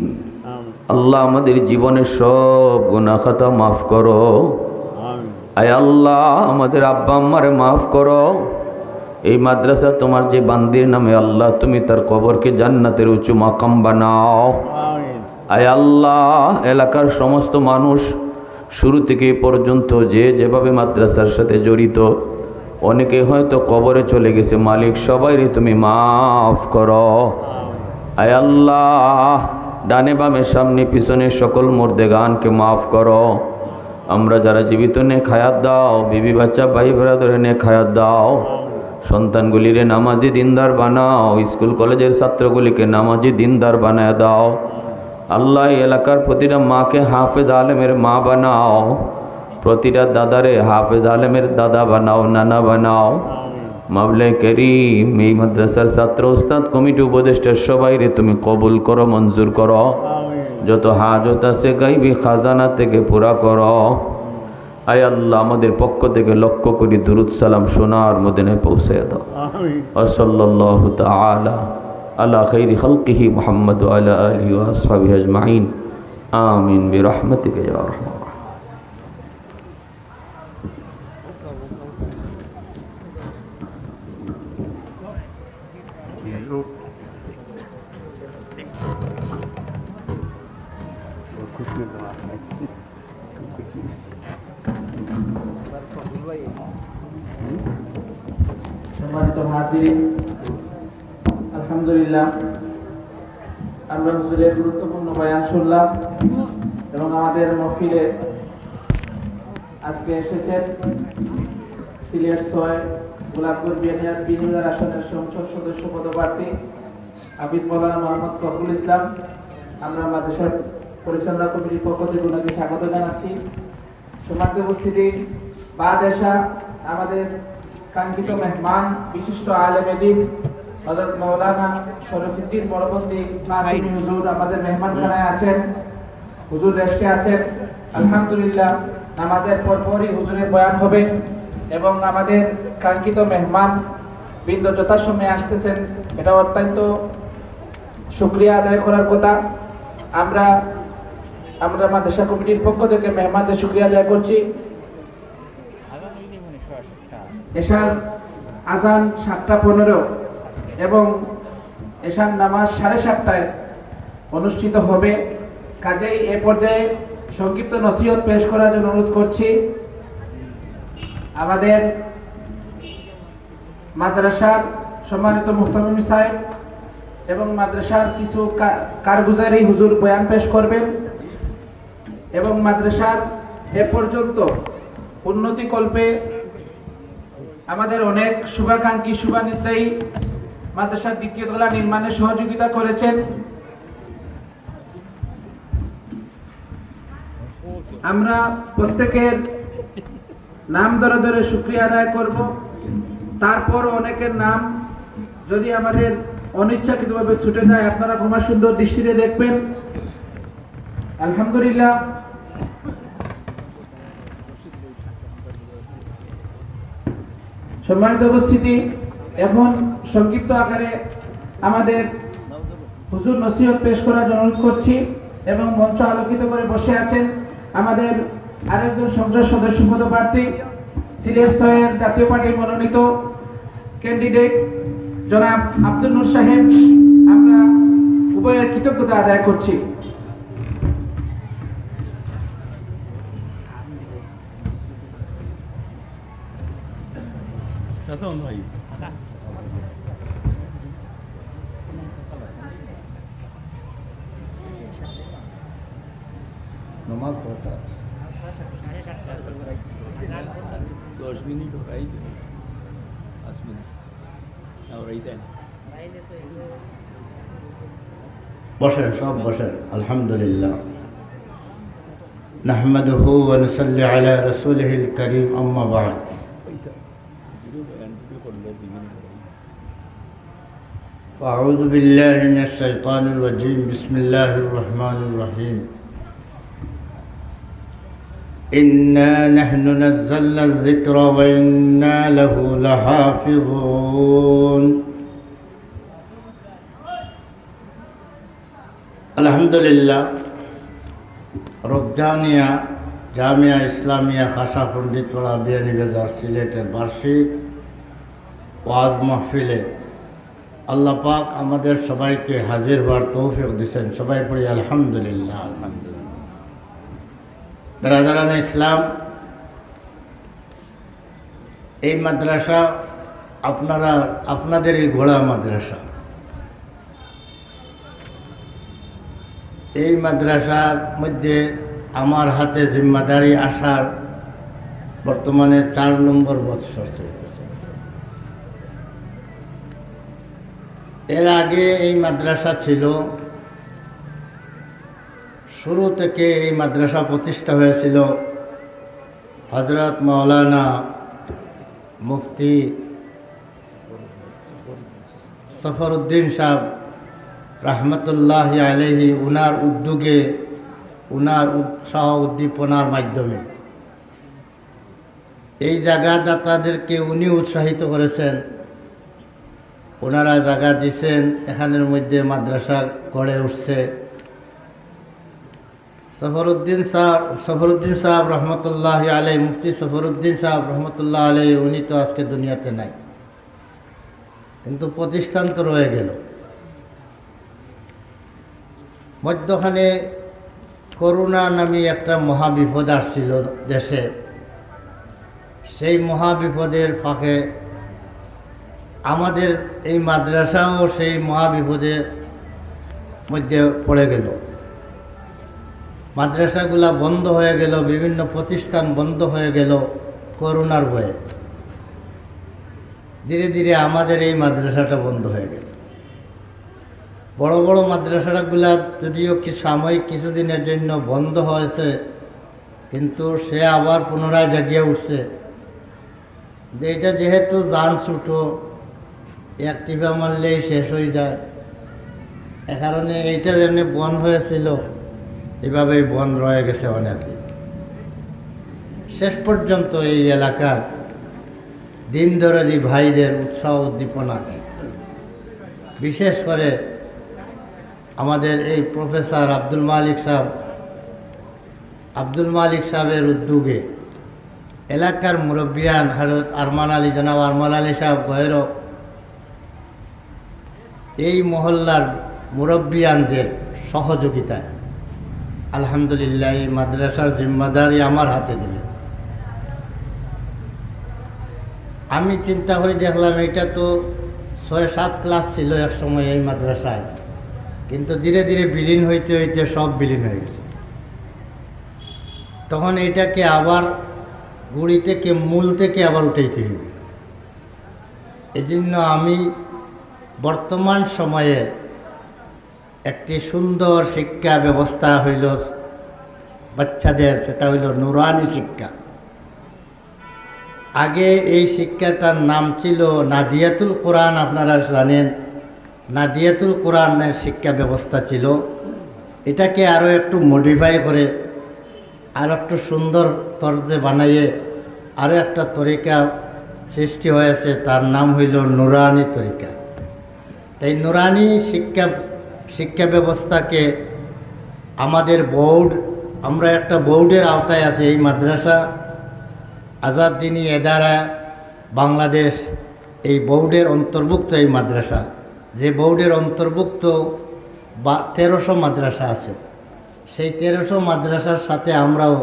আল্লাহ আমাদের জীবনের সব গুনাহ খাতা মাফ করো। আয় আল্লাহ আমাদের আব্বা আম্মারে মাফ করো। এই মাদ্রাসা তোমার যে বান্দির নামে আল্লাহ তুমি তার কবরকে জান্নাতের উঁচু মাকাম বানাও। আয় আল্লাহ এলাকার সমস্ত মানুষ শুরু থেকে পর্যন্ত যে যেভাবে মাদ্রাসার সাথে জড়িত, অনেকে হয়তো কবরে চলে গেছে, মালিক সবাইরে তুমি মাফ করো। আয় আল্লাহ ডানে বামে সামনে পিছনে সকল মুর্দেগানকে মাফ করো। আমরা যারা জীবিত নেক হায়াত দাও, বিবি বাচ্চা ভাই ব্রাদারে নেক হায়াত দাও। সন্তানগুলিরে নামাজি দিনদার বানাও, স্কুল কলেজের ছাত্রগুলিকে নামাজি দিনদার বানায় দাও। আল্লাহ এলাকার প্রতিটা মাকে হাফেজ আলেমের মা বানাও, প্রতিটা দাদারে হাফেজ আলেমের দাদা বানাও, নানা বানাও। মাওলা করিম এই মাদ্রাসার ছাত্র উস্তাদ কমিটি উপদেষ্টা সবাইরে তুমি কবুল করো, মঞ্জুর করো। যত হাজত আছে গাইবি খাজানা থেকে পুরা করো। আয় আল্লাহ আমাদের পক্ষ থেকে লক্ষ্য করি দুরুদ সালাম সোনার মদিনায় পৌঁছে দাও। সাল্লাল্লাহু তাআলা আলা খাইরি খালকিহি মুহাম্মদ ওয়া আলা আলিহি ওয়া আসহাবিহি আজমাইন। আমিন বিরহমাতিকা ইয়া আরহামার রাহিমিন। সম্মানিত হাজিরিন, আলহামদুলিল্লাহ আমরা হুজুরের গুরুত্বপূর্ণ বয়ান শুনলাম এবং আমাদের মাহফিলে আজকে এসেছেন সিলেট ৬ গোলাপগঞ্জ বিনিয়োগ আসনের সংসদ সদস্য পদপ্রার্থী হাফিজ মাওলানা মোহাম্মদ ফখরুল ইসলাম। আমরা মাদ্রাসার পরিচালনা কমিটির পক্ষ থেকে ওনাকে স্বাগত জানাচ্ছি। সম্মানিত উপস্থিতি, বাদ এশা আমাদের কাঙ্ক্ষিত মেহমান বিশিষ্ট আলেমে দ্বীন হযরত মাওলানা শরীফুদ্দীন পরবর্তী কাসিমি হুজুর আমাদের মেহমানখানায় আছেন। হুজুর রেস্টে আছেন। আলহামদুলিল্লাহ নামাজের পরপরই হুজুরের বয়ান হবে এবং আমাদের কাঙ্ক্ষিত মেহমান বৃন্দ যথাসময়ে আসতেছেন, এটা অত্যন্ত শুকরিয়া আদায় করার কথা। আমরা মাদ্রাসা কমিটির পক্ষ থেকে মেহমানদের শুকরিয়া আদায় করছি। এশার আজান 7:15 এবং এশার নামাজ 7:30টায় অনুষ্ঠিত হবে। কাজেই এ পর্যায়ে সংক্ষিপ্ত নসিহত পেশ করার জন্য অনুরোধ করছি। আমাদের মাদ্রাসার সম্মানিত মুফতামিম সাহেব এবং মাদ্রাসার কিছু কারগুজারি হুজুর বয়ান পেশ করবেন এবং মাদ্রাসার এ পর্যন্ত উন্নতি কল্পে আমাদের অনেক শুভাকাঙ্ক্ষী শুভানির্দায়ী মাদ্রাসার দ্বিতীয় তলা নির্মাণে সহযোগিতা করেছেন। আমরা প্রত্যেকের নাম ধরে ধরে শুকরিয়া আদায় করব। তারপর অনেকের নাম যদি আমাদের অনিচ্ছাকৃতভাবে ছুটে যায় আপনারা ক্ষমা সুন্দর দৃষ্টিতে দেখবেন। আলহামদুলিল্লাহ সম্মানিত উপস্থিতি, এখন সংক্ষিপ্ত আকারে আমাদের হুজুর নসিহত পেশ করার জন্য অনুরোধ করছি এবং মঞ্চ আলোকিত করে বসে আছেন আমাদের আরেকজন সংসদ সদস্য পদপ্রার্থী সিলেট 6 জাতীয় পার্টির মনোনীত ক্যান্ডিডেট জনাব আব্দুল নূর সাহেব। আমরা উভয়ের কৃতজ্ঞতা আদায় করছি। নমাজ পড়া 10 মিনিট ওরাই 5 মিনিট ওরাই দেন। বসেন, সব বসেন। আলহামদুলিল্লাহ نحمده ونصلي على رسوله الكريم أما بعد فأعوذ بالله من الشيطان الرجيم بسم الله الرحمن الرحيم إنا نحن نزلنا الذكر وإنا له لحافظون الحمد لله রবজানিয়া জামিয়া ইসলামিয়া খাসা পণ্ডিতপাড়া বিয়ানীবাজার সিলেটের বার্ষিক ওয়াজ মাহফিলে আল্লাহ পাক আমাদের সবাইকে হাজির হওয়ার তৌফিক দিয়েছেন। সবাই পড়ি আলহামদুলিল্লাহ। আলহামদুলিল্লাহ। বেরাদারান ইসলাম, এই মাদ্রাসা আপনাদেরই ঘোড়া মাদ্রাসা। এই মাদ্রাসার মধ্যে আমার হাতে জিম্মাদারি আসার বর্তমানে 4 নম্বর বৎসর চলতেছে। এর আগে এই মাদ্রাসা ছিল, শুরু থেকে এই মাদ্রাসা প্রতিষ্ঠা হয়েছিল হযরত মাওলানা মুফতি সফরউদ্দিন সাহেব রহমতুল্লাহি আলাইহি উনার উদ্যোগে, উনার উৎসাহ উদ্দীপনার মাধ্যমে এই জায়গাদাতাদেরকে উনি উৎসাহিত করেছেন। ওনারা জায়গা দিয়েছেন, এখানের মধ্যে মাদ্রাসা গড়ে উঠছে। সফরউদ্দিন সাহেব রহমতুল্লাহি আলাইহি, মুফতি সফরউদ্দিন সাহেব রহমতুল্লাহ আলাইহি, উনি তো আজকে দুনিয়াতে নাই, কিন্তু প্রতিষ্ঠান তো রয়ে গেল। মধ্যখানে করোনা নামে একটা মহাবিপদ আসছিল দেশে। সেই মহাবিপদের ফাঁকে আমাদের এই মাদ্রাসাও সেই মহাবিপদের মধ্যে পড়ে গেল। মাদ্রাসাগুলা বন্ধ হয়ে গেল, বিভিন্ন প্রতিষ্ঠান বন্ধ হয়ে গেল করোনার ভয়ে। ধীরে ধীরে আমাদের এই মাদ্রাসাটা বন্ধ হয়ে গেল। বড় বড় মাদ্রাসাগুলা যদিও কি সাময়িক কিছুদিনের জন্য বন্ধ হয়েছে, কিন্তু সে আবার পুনরায় জাগিয়ে উঠছে। যে এটা যেহেতু জান ছুটো এক টিপা মারলেই শেষ হয়ে যায়, এ কারণে এইটা যেমনি বন্ধ হয়েছিল এভাবেই বন্ধ রয়ে গেছে অনেকদিন। শেষ পর্যন্ত এই এলাকার দিন দরদি ভাইদের উৎসাহ উদ্দীপনা, বিশেষ করে আমাদের এই প্রফেসর আব্দুল মালিক সাহেবের উদ্যোগে এলাকার মুরব্বিয়ান হযরত জনাব আরমান আলী সাহেব গয়ের এই মহল্লার মুরব্বিয়ানদের সহযোগিতায় আলহামদুলিল্লাহ এই মাদ্রাসার জিম্মাদারি আমার হাতে দিলেন। আমি চিন্তা করে দেখলাম এটা তো 6-7 ক্লাস ছিল এক সময় এই মাদ্রাসায়, কিন্তু ধীরে ধীরে বিলীন হইতে হইতে সব বিলীন হয়ে গেছে। তখন এটাকে আবার গুড়ি থেকে মূল থেকে আবার উঠাইতে হইবে। এই জন্য আমি বর্তমান সময়ে একটি সুন্দর শিক্ষা ব্যবস্থা হইল বাচ্চাদের, সেটা হইল নুরানি শিক্ষা। আগে এই শিক্ষাটার নাম ছিল নাদিয়াতুল কোরআন। আপনারা জানেন নাদিয়াতুল কোরআনের শিক্ষা ব্যবস্থা ছিল। এটাকে আরও একটু মডিফাই করে আর একটু সুন্দর তর্জে বানাইয়ে আরও একটা তরিকা সৃষ্টি হয়েছে, তার নাম হইল নুরানি তরিকা। তাই নুরানি শিক্ষা ব্যবস্থাকে আমাদের আমরা একটা বোর্ডের আওতায় আছি। এই মাদ্রাসা আজাদ দ্বীনি এদারা বাংলাদেশ এই বোর্ডের অন্তর্ভুক্ত। এই মাদ্রাসা যে বোর্ডের অন্তর্ভুক্ত 1300 মাদ্রাসা আছে, সেই 1300 মাদ্রাসার সাথে আমরাও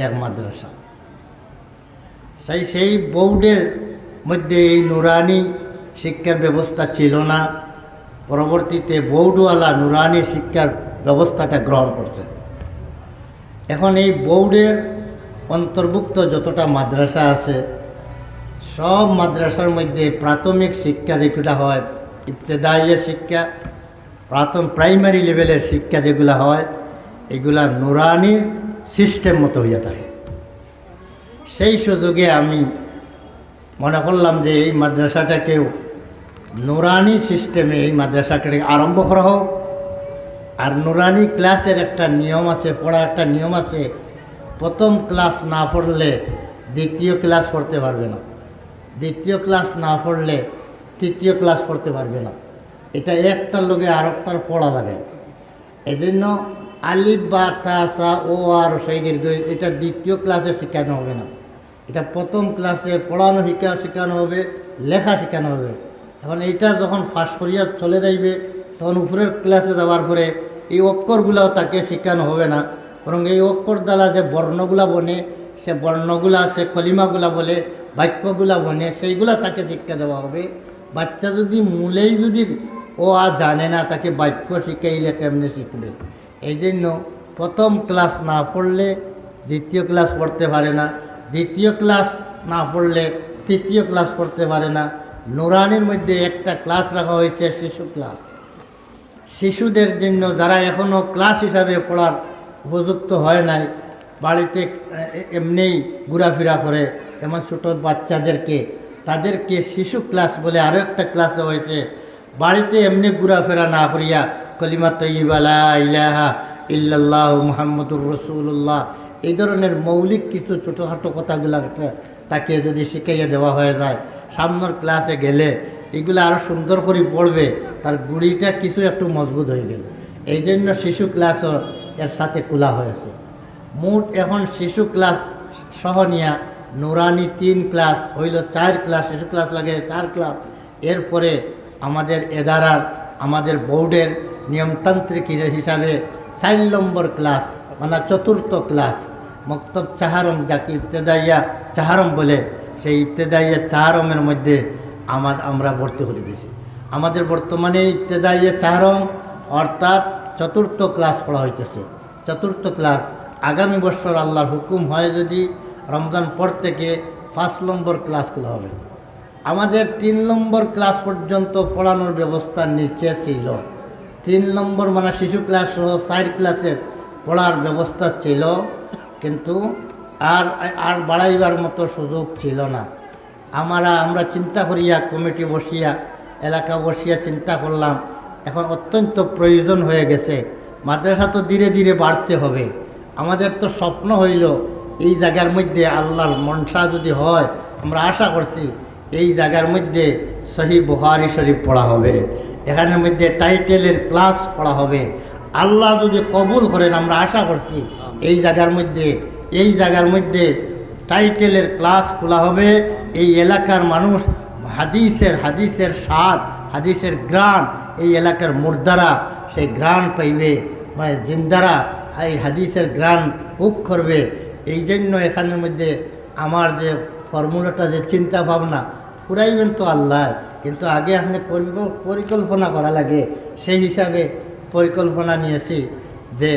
এক মাদ্রাসা। তাই সেই বোর্ডের মধ্যে এই নুরানি শিক্ষার ব্যবস্থা ছিল না। পরবর্তীতে বোর্ডওয়ালা নুরানি শিক্ষার ব্যবস্থাটা গ্রহণ করছে। এখন এই বোর্ডের অন্তর্ভুক্ত যতটা মাদ্রাসা আছে, সব মাদ্রাসার মধ্যে প্রাথমিক শিক্ষা যেগুলো হয়, ইবতেদাইয়া শিক্ষা, প্রাইমারি লেভেলের শিক্ষা যেগুলো হয়, এগুলা নুরানি সিস্টেম মতো হইয়া থাকে। সেই সুযোগে আমি মনে করলাম যে এই মাদ্রাসাটাকেও নুরানি সিস্টেমে এই মাদ্রাসাকে আরম্ভ করা হোক। আর নুরানি ক্লাসের একটা নিয়ম আছে, পড়ার একটা নিয়ম আছে। প্রথম ক্লাস না পড়লে দ্বিতীয় ক্লাস পড়তে পারবে না, দ্বিতীয় ক্লাস না পড়লে তৃতীয় ক্লাস পড়তে পারবে না। এটা একটার লগে আরেকটার পড়া লাগে। এই জন্য আলিফ বা তা সা ও আর সেই দীর্ঘ এটা দ্বিতীয় ক্লাসে শেখানো হবে না, এটা প্রথম ক্লাসে পড়ানো শেখানো হবে, লেখা শেখানো হবে। এখন এইটা যখন ফার্স্ট করিয়া চলে যাইবে, তখন উপরের ক্লাসে যাওয়ার পরে এই অক্ষরগুলাও তাকে শেখানো হবে না, বরং এই অক্ষর দ্বারা যে বর্ণগুলা বনে, সে বর্ণগুলা, সে কলিমাগুলা বলে, বাক্যগুলা বনে, সেইগুলা তাকে শিক্ষা দেওয়া হবে। বাচ্চা যদি মূলেই যদি ও আর জানে না, তাকে বাক্য শিখাইলে কেমনে শিখবে? এই জন্য প্রথম ক্লাস না পড়লে দ্বিতীয় ক্লাস পড়তে পারে না, দ্বিতীয় ক্লাস না পড়লে তৃতীয় ক্লাস পড়তে পারে না। নুরানির মধ্যে একটা ক্লাস রাখা হয়েছে শিশু ক্লাস। শিশুদের জন্য যারা এখনও ক্লাস হিসাবে পড়ার উপযুক্ত হয় নাই, বাড়িতে এমনিই ঘোরাফেরা করে, এমন ছোটো বাচ্চাদেরকে তাদেরকে শিশু ক্লাস বলে আরও একটা ক্লাস দেওয়া হয়েছে। বাড়িতে এমনি ঘোরাফেরা না করিয়া কলিমা তয়্যিবা লা ইলাহা ইল্লাল্লাহু মুহাম্মাদুর রাসূলুল্লাহ এই ধরনের মৌলিক কিছু ছোটোখাটো কথাগুলো তাকে যদি শিখাইয়া দেওয়া হয়ে যায়, সামনের ক্লাসে গেলে এগুলো আরও সুন্দর করে পড়বে, তার গুড়িটা কিছু একটু মজবুত হয়ে গেল। এই জন্য শিশু ক্লাসও এর সাথে খোলা হয়েছে। মোট এখন শিশু ক্লাস সহ নিয়া নুরানি 3 ক্লাস হইল 4 ক্লাস, শিশু ক্লাস লাগে 4 ক্লাস। এরপরে আমাদের এদারার আমাদের বোর্ডের নিয়মতান্ত্রিক হিসাবে 4 নম্বর ক্লাস মানে 4র্থ ক্লাস মক্তব চাহারম, যাকে ইবতেদাইয়া চাহারম বলে, সেই ইবতেদাইয়া চাহারমের মধ্যে আমরা ভর্তি হয়ে গেছি। আমাদের বর্তমানে ইবতেদাইয়া চাহারম অর্থাৎ 4র্থ ক্লাস পড়া হইতেছে। 4র্থ ক্লাস আগামী বছর আল্লাহর হুকুম হয় যদি রমজান পর থেকে 5 নম্বর ক্লাস খোলা হবে। আমাদের 3 নম্বর ক্লাস পর্যন্ত পড়ানোর ব্যবস্থা নিচে ছিল। 3 নম্বর মানে শিশু ক্লাস সহ 4 ক্লাসের পড়ার ব্যবস্থা ছিল, কিন্তু আর বাড়াইবার মতো সুযোগ ছিল না। আমরা চিন্তা করিয়া কমিটি বসিয়া এলাকা বসিয়া চিন্তা করলাম এখন অত্যন্ত প্রয়োজন হয়ে গেছে। মাদ্রাসা তো ধীরে ধীরে বাড়তে হবে। আমাদের তো স্বপ্ন হইল এই জায়গার মধ্যে আল্লাহর মনসা যদি হয়, আমরা আশা করছি এই জায়গার মধ্যে সহি বুখারী শরীফ পড়া হবে, এখানের মধ্যে টাইটেলের ক্লাস পড়া হবে। আল্লাহ যদি কবুল করেন, আমরা আশা করছি এই জায়গার মধ্যে টাইটেলের ক্লাস খোলা হবে। এই এলাকার মানুষ হাদিসের স্বাদ, হাদিসের গ্রান, এই এলাকার মুর্দারা সেই গ্রান পাইবে, মানে জিন্দারা এই হাদিসের গ্রান বুক করবে। এই জন্য এখানের মধ্যে আমার যে ফর্মুলাটা, যে চিন্তা ভাবনা, পুরাইবেন তো আল্লাহ, কিন্তু আগে আপনি পরিকল্পনা করা লাগে। সেই হিসাবে পরিকল্পনা নিয়েছি যে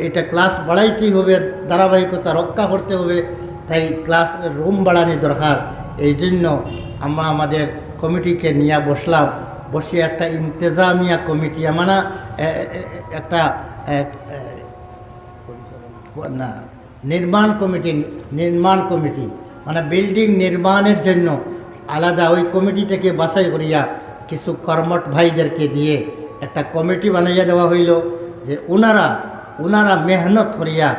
এটা ক্লাস বাড়াইতেই হবে, ধারাবাহিকতা রক্ষা করতে হবে, তাই ক্লাস রুম বাড়ানো দরকার। এই জন্য আমরা আমাদের কমিটিকে নিয়ে বসলাম, বসে একটা ইন্তেজামিয়া কমিটি, মানে একটা না নির্মাণ কমিটি, মানে বিল্ডিং নির্মাণের জন্য আলাদা ওই কমিটি থেকে বাছাই করিয়া কিছু কর্মঠ ভাইদেরকে দিয়ে একটা কমিটি বানাইয়া দেওয়া হইল, যে ওনারা মেহনত করিয়া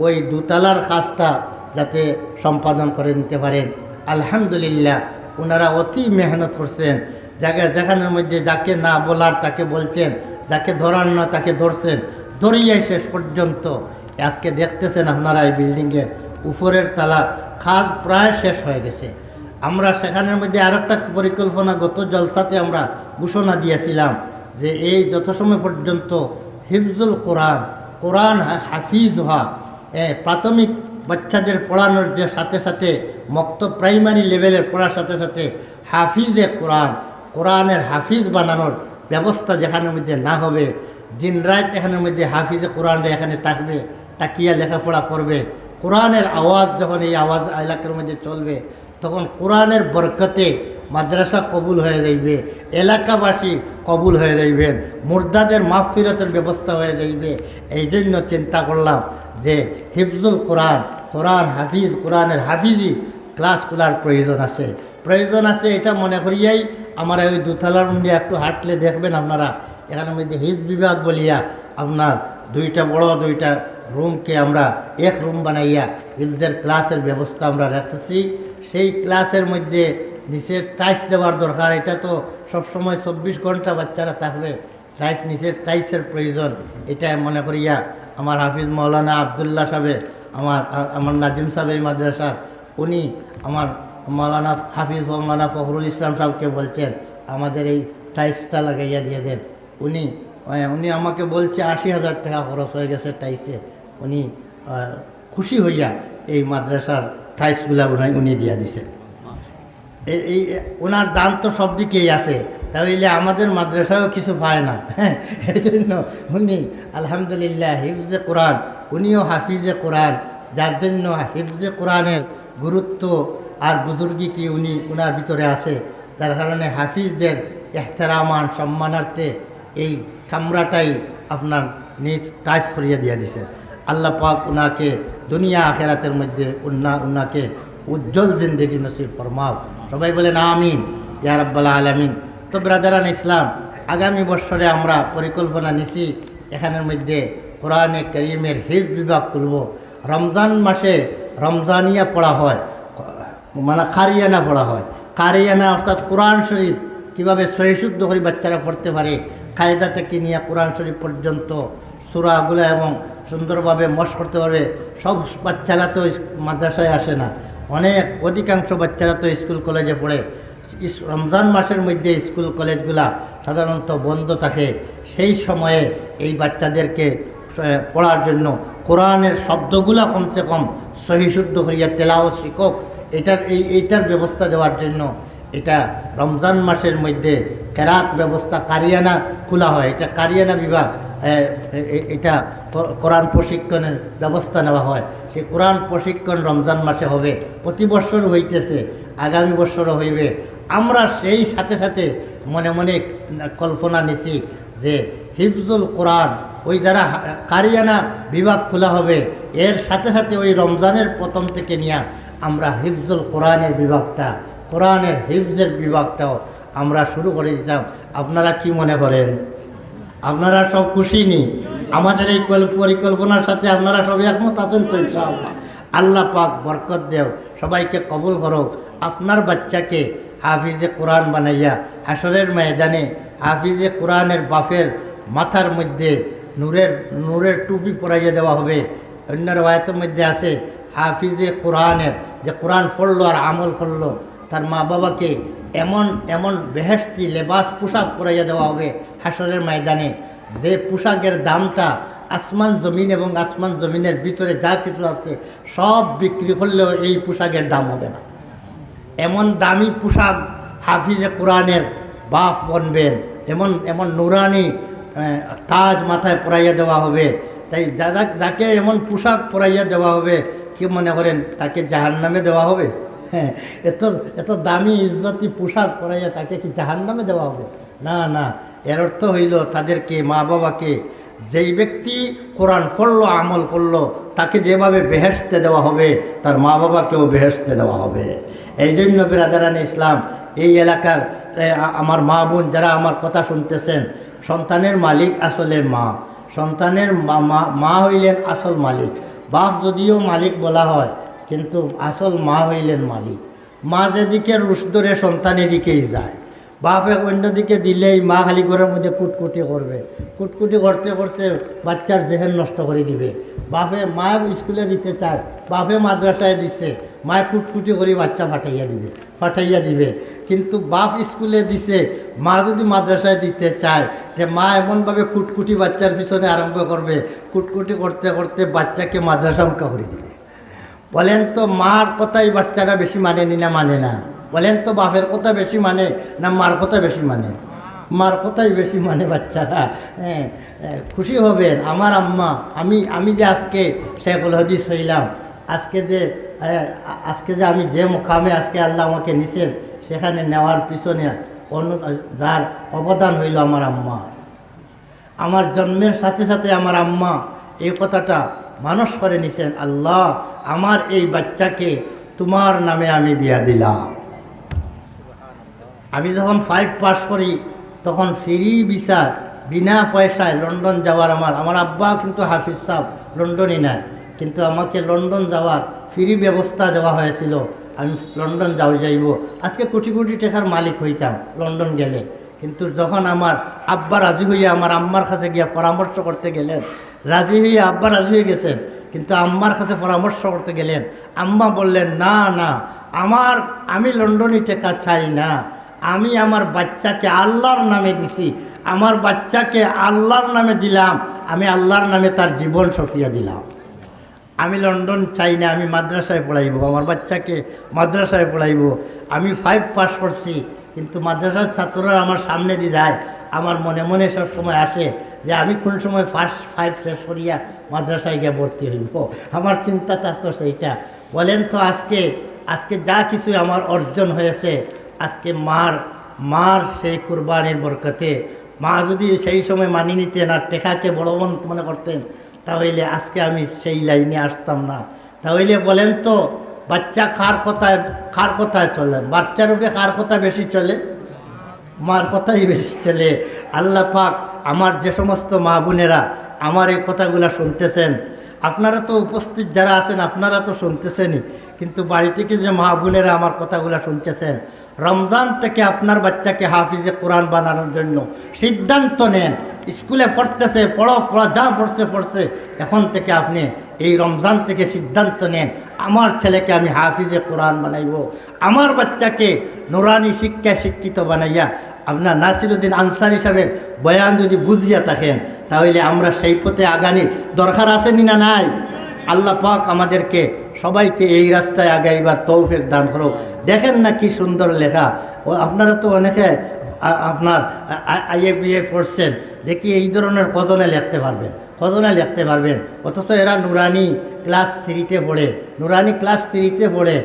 ওই দোতলার কাজটা যাতে সম্পাদন করে নিতে পারেন। আলহামদুলিল্লাহ ওনারা অতি মেহনত করছেন। যেখানের মধ্যে যাকে না বলার তাকে বলছেন, যাকে ধরার না তাকে ধরছেন, ধরিয়াই শেষ পর্যন্ত আজকে দেখতেছেন আপনারা এই বিল্ডিংয়ের উপরের তালা কাজ প্রায় শেষ হয়ে গেছে। আমরা সেখানের মধ্যে আরেকটা পরিকল্পনা গত জলসাতে আমরা ঘোষণা দিয়েছিলাম যে এই যত সময় পর্যন্ত হিফজুল কোরআন হাফিজ হওয়া, প্রাথমিক বাচ্চাদের পড়ানোর যে সাথে সাথে মক্তব প্রাইমারি লেভেলের পড়ার সাথে সাথে হাফিজে কোরআনের হাফিজ বানানোর ব্যবস্থা যেখানের মধ্যে না হবে, দিনরাত এখানের মধ্যে হাফিজে কোরআনরা এখানে থাকবে, তাকিয়া লেখাপড়া করবে। কোরআনের আওয়াজ যখন এই আওয়াজ এলাকার মধ্যে চলবে, তখন কোরআনের বরকতে মাদ্রাসা কবুল হয়ে যাইবে, এলাকাবাসী কবুল হয়ে যাইবেন, মুর্দাদের মাগফিরাতের ব্যবস্থা হয়ে যাইবে। এই জন্য চিন্তা করলাম যে হিফজুল কোরআন হাফিজ, কোরআনের হাফিজি ক্লাস খোলার প্রয়োজন আছে। এটা মনে করিয়াই আমরা ওই দোতলার মধ্যে একটু হাঁটলে দেখবেন আপনারা, এখানের মধ্যে হিফজ বিভাগ বলিয়া আপনার দুইটা রুমকে আমরা এক রুম বানাইয়া হিফজের ক্লাসের ব্যবস্থা আমরা রেখেছি। সেই ক্লাসের মধ্যে নিচে টাইলস দেওয়ার দরকার। এটা তো সবসময় 24 ঘন্টা বাচ্চারা থাকবে, নিচের টাইলসের প্রয়োজন। এটা মনে করিয়া আমার হাফিজ মৌলানা আবদুল্লাহ সাহেব, আমার নাজিম সাহেব এই মাদ্রাসার, উনি আমার মৌলানা হাফিজ মৌলানা ফখরুল ইসলাম সাহেবকে বলছেন আমাদের এই টাইলসটা লাগাইয়া দিয়ে দেন। উনি আমাকে বলছে 80,000 টাকা খরচ হয়ে গেছে টাইলসে। উনি খুশি হইয়া এই মাদ্রাসার টাইলসগুলা উনি দিয়া দিছে। এই ওনার দান তো সব দিকেই আছে, তাহলে আমাদের মাদ্রাসাও কিছু পায় না। এই জন্য উনি আলহামদুলিল্লাহ হিফজে কোরআন, উনিও হাফিজে কোরআন, যার জন্য হিফজে কোরআনের গুরুত্ব আর বুজুর্গি কি উনার ভিতরে আছে, যার কারণে হাফিজদের এহতেরামান সম্মানার্থে এই কামরাটাই আপনার নিজ কাজ করিয়ে দিয়ে দিছে। আল্লাহ পাক উনাকে দুনিয়া আখেরাতের মধ্যে উনাকে উজ্জ্বল জিন্দেগি নসিব ফরমাও। সবাই বলেন আমিন ইয়া রাব্বাল আলামিন। তো ব্রাদারান ইসলাম, আগামী বছরে আমরা পরিকল্পনা নিছি এখানের মধ্যে কোরআনে কারীমের হিফজ বিভাগ করব। রমজান মাসে রমজানিয়া পড়া হয়, মানে কারিয়ানা পড়া হয়। কারিয়ানা অর্থাৎ কোরআন শরীফ কীভাবে সহিশুদ্ধ করে বাচ্চারা পড়তে পারে, কায়দা থেকে নিয়ে কোরআন শরীফ পর্যন্ত সূরাগুলো এবং সুন্দরভাবে মশ করতে পারবে। সব বাচ্চারা তো মাদ্রাসায় আসে না, অধিকাংশ বাচ্চারা তো স্কুল কলেজে পড়ে। রমজান মাসের মধ্যে স্কুল কলেজগুলা সাধারণত বন্ধ থাকে। সেই সময়ে এই বাচ্চাদেরকে পড়ার জন্য কোরআনের শব্দগুলা কমসে কম সহিশুদ্ধ হইয়া তেলাওয়াত শিক্ষক এইটার ব্যবস্থা দেওয়ার জন্য এটা রমজান মাসের মধ্যে কেরাত ব্যবস্থা কারিয়ানা খোলা হয়। এটা কারিয়ানা বিভাগ, এটা কোরআন প্রশিক্ষণের ব্যবস্থা নেওয়া হয়। সেই কোরআন প্রশিক্ষণ রমজান মাসে হবে, প্রতি বছর হইতেছে, আগামী বছরও হইবে। আমরা সেই সাথে সাথে মনে মনে কল্পনা নিছি যে হিফজুল কোরআন ওই যারা কারিয়ানা বিভাগ খোলা হবে, এর সাথে সাথে ওই রমজানের প্রথম থেকে নিয়ে আমরা হিফজুল কোরআনের বিভাগটা, কোরআনের হিফজের বিভাগটাও আমরা শুরু করে দিতাম। আপনারা কি মনে করেন? আপনারা সব খুশি নি? আমাদের এই পরিকল্পনার সাথে আপনারা সবাই একমত আছেন তো? ইনশাআল্লাহ আল্লাহ পাক বরকত দেও, সবাইকে কবুল করো। আপনার বাচ্চাকে হাফিজে কোরআন বানাইয়া হাসরের ময়দানে হাফিজে কোরআনের বাপের মাথার মধ্যে নূরের টুপি পরাইয়া দেওয়া হবে। অন্য রওয়ায়াতের মধ্যে আছে হাফিজে কোরআনের, যে কোরআন পড়লো আর আমল করলো, তার মা বাবাকে এমন এমন বেহেশতি লেবাস পোশাক পরাইয়া দেওয়া হবে হাসরের ময়দানে, যে পোশাকের দামটা আসমান জমিন এবং আসমান জমিনের ভিতরে যা কিছু আছে সব বিক্রি করলেও এই পোশাকের দাম হবে না। এমন দামি পোশাক হাফিজে কোরআনের বাপ বনবেন, এমন এমন নুরানি তাজ মাথায় পরাইয়া দেওয়া হবে। তাই যাকে এমন পোশাক পরাইয়া দেওয়া হবে, কি মনে করেন তাকে জাহান্নামে দেওয়া হবে? হ্যাঁ, এত দামি ইজ্জতি পোশাক পরাইয়া তাকে কি জাহান্নামে দেওয়া হবে? না না, এর অর্থ হইল তাদেরকে, মা বাবাকে, যেই ব্যক্তি কোরআন পড়লো আমল করলো তাকে যেভাবে বেহেশতে দেওয়া হবে তার মা বাবাকেও বেহেশতে দেওয়া হবে। এই জন্য বিরাদারানে ইসলাম, এই এলাকার আমার মা বোন যারা আমার কথা শুনতেছেন, সন্তানের মালিক আসলে মা, সন্তানের মা হইলেন আসল মালিক। বাপ যদিও মালিক বলা হয়, কিন্তু আসল মা হইলেন মালিক। মা যেদিকে রুশ ধরে সন্তান এদিকেই যায়। বাপে অন্যদিকে দিলেই মা খালি ঘরের মধ্যে কুটকুটি করবে, কুটকুটি করতে করতে বাচ্চার জেহেন নষ্ট করে দিবে। বাপে মা স্কুলে দিতে চায়, বাপে মাদ্রাসায় দিচ্ছে, মায় কুটকুটি করে বাচ্চা ফাটাইয়া দিবে। কিন্তু বাপ স্কুলে দিছে, মা যদি মাদ্রাসায় দিতে চায়, যে মা এমনভাবে কুটকুটি বাচ্চার পিছনে আরম্ভ করবে, কুটকুটি করতে করতে বাচ্চাকে মাদ্রাসা মুখা করে দিবে। বলেন তো মার কথাই বাচ্চারা বেশি মানে না মানে না? বলেন তো বাপের কথা বেশি মানে না মার কথা বেশি মানে? মার কথাই বেশি মানে বাচ্চারা। হ্যাঁ, খুশি হবেন আমার আম্মা, আমি যে আজকে শেখুল হাদিস হইলাম, আজকে যে আমি যে মুকামে আজকে আল্লাহ আমাকে নিছেন, সেখানে নেওয়ার পিছনে যার অবদান হইল আমার আম্মা। আমার জন্মের সাথে সাথে আমার আম্মা এই কথাটা মানুষ করে নিছেন, আল্লাহ আমার এই বাচ্চাকে তোমার নামে আমি দিয়া দিলাম। আমি যখন 5 পাস করি তখন ফ্রি ভিসা, বিনা পয়সায় লন্ডন যাওয়ার, আমার আব্বা কিন্তু হাফিজ সাহেব, লন্ডনই নাই, কিন্তু আমাকে লন্ডন যাওয়ার ফ্রি ব্যবস্থা দেওয়া হয়েছিল। আমি লন্ডন যাইব, আজকে কোটি কোটি টাকার মালিক হইতাম লন্ডন গেলে। কিন্তু যখন আমার আব্বা রাজি হইয়া আমার আম্মার কাছে গিয়া পরামর্শ করতে গেলেন, রাজি হইয়া আব্বা রাজি হয়ে গেছেন, কিন্তু আম্মার কাছে পরামর্শ করতে গেলেন, আম্মা বললেন না না, আমি লন্ডনে টাকা চাই না, আমি আমার বাচ্চাকে আল্লাহর নামে দিছি, আমার বাচ্চাকে আল্লাহর নামে দিলাম, আমি আল্লাহর নামে তার জীবন সফিয়া দিলাম। আমি লন্ডন চাই না, আমি মাদ্রাসায় পড়াইব, আমার বাচ্চাকে মাদ্রাসায় পড়াইব। আমি 5 পাস করছি, কিন্তু মাদ্রাসার ছাত্ররা আমার সামনে দিয়ে যায়, আমার মনে মনে সব সময় আসে যে আমি কোন সময় ফার্স্ট 5 শেষ করিয়া মাদ্রাসায় গিয়ে ভর্তি হইব। আমার চিন্তাটা তো সেইটা। বলেন তো আজকে যা কিছু আমার অর্জন হয়েছে, আজকে মার সেই কুরবানির বরকতে, মা যদি সেই সময় মানি নিতেন আর টেকাকে বড় মনে করতেন, তাহলে আজকে আমি সেই লাইনে আসতাম না। তাহলে বলেন তো বাচ্চা কার কথায় চলে? বাচ্চার উপরে কার কথা বেশি চলে? মার কথাই বেশি চলে। আল্লাহ পাক আমার যে সমস্ত মা বোনেরা আমার এই কথাগুলো শুনতেছেন, আপনারা তো উপস্থিত যারা আছেন আপনারা তো শুনতেছেনই, কিন্তু বাড়ি থেকে যে মা বোনেরা আমার কথাগুলো শুনতেছেন, রমজান থেকে আপনার বাচ্চাকে হাফিজে কোরআন বানানোর জন্য সিদ্ধান্ত নেন। স্কুলে পড়তেছে, পড়ো, যা পড়ছে, এখন থেকে আপনি এই রমজান থেকে সিদ্ধান্ত নেন, আমার ছেলেকে আমি হাফিজে কোরআন বানাইব, আমার বাচ্চাকে নুরানি শিক্ষায় শিক্ষিত বানাইয়া। আপনার নাসিরুদ্দিন আনসারী সাহেবের বয়ান যদি বুঝিয়া থাকেন, তাহলে আমরা সেই পথে আগানির দরকার আছেনি না নাই? আল্লাহ পাক আমাদেরকে সবাইকে এই রাস্তায় আগাইবার তৌফিক দান করুক। দেখেন না কি সুন্দর লেখা। আপনারা তো অনেকে আপনার IAPA পড়ছেন, দেখি এই ধরনের কদনে লিখতে পারবেন, অথচ এরা নুরানি ক্লাস 3-তে পড়ে,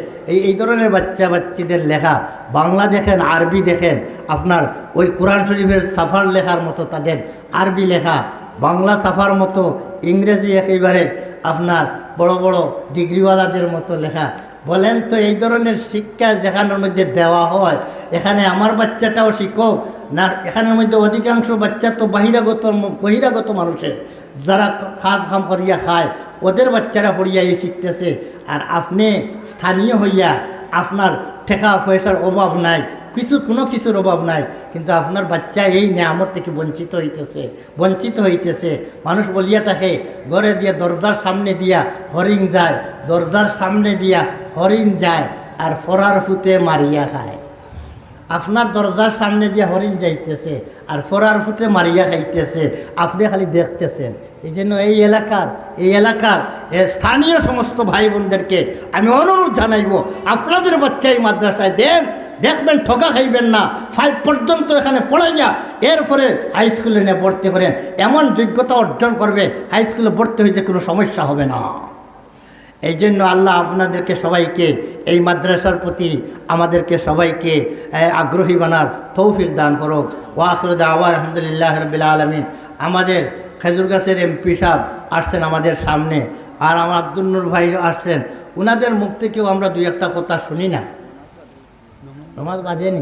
এই ধরনের বাচ্চাদের লেখা বাংলা দেখেন, আরবি দেখেন, আপনার ওই কোরআন শরীফের সাফার লেখার মতো তাদের আরবি লেখা, বাংলা সাফার মতো ইংরেজি একেবারে আপনার বড় বড় ডিগ্রিওয়ালাদের মতো লেখা। বলেন তো এই ধরনের শিক্ষা যেখানের মধ্যে দেওয়া হয়, এখানে আমার বাচ্চাটাও শিক্ষক না? এখানের মধ্যে অধিকাংশ বাচ্চা তো বহিরাগত মানুষের, যারা খাম করিয়া খায়, ওদের বাচ্চারা পড়িয়া এই শিখতেছে। আর আপনি স্থানীয় হইয়া আপনার টাকা পয়সার অভাব নাই, কোনো কিছুর অভাব নাই, কিন্তু আপনার বাচ্চা এই নিয়ামত থেকে বঞ্চিত হইতেছে। মানুষ বলিয়া থাকে ঘরে দিয়া দরজার সামনে দিয়া হরিণ যায়, দরজার সামনে দিয়া হরিণ যায় আর ফরার ফুতে মারিয়া খায়। আপনার দরজার সামনে দিয়া হরিণ যাইতেছে আর ফরার ফুতে মারিয়া খাইতেছে, আপনি খালি দেখতেছেন। এই জন্য এই এলাকার স্থানীয় সমস্ত ভাই বোনদেরকে আমি অনুরোধ জানাইব, আপনাদের বাচ্চা এই মাদ্রাসায় দেন, দেখবেন ঠকা খাইবেন না। 5 পর্যন্ত এখানে পড়াইয়া এরপরে হাই স্কুলে নিয়ে ভর্তি করেন, এমন যোগ্যতা অর্জন করবে হাই স্কুলে ভর্তি হইতে কোনো সমস্যা হবে না। এই জন্য আল্লাহ আপনাদেরকে সবাইকে এই মাদ্রাসার প্রতি আমাদেরকে সবাইকে আগ্রহী বানার তৌফিক দান করুক। ওয়া আখিরু দাওয়া আলহামদুলিল্লাহি রাব্বিল আলামিন। আমাদের খেজুরগাছের এমপি সাহেব আসছেন আমাদের সামনে, আর আমার আব্দুল নূর ভাই আসছেন। ওনাদের মুখ থেকেও আমরা 2-1 কথা শুনি না। নমাজ বাজেনি?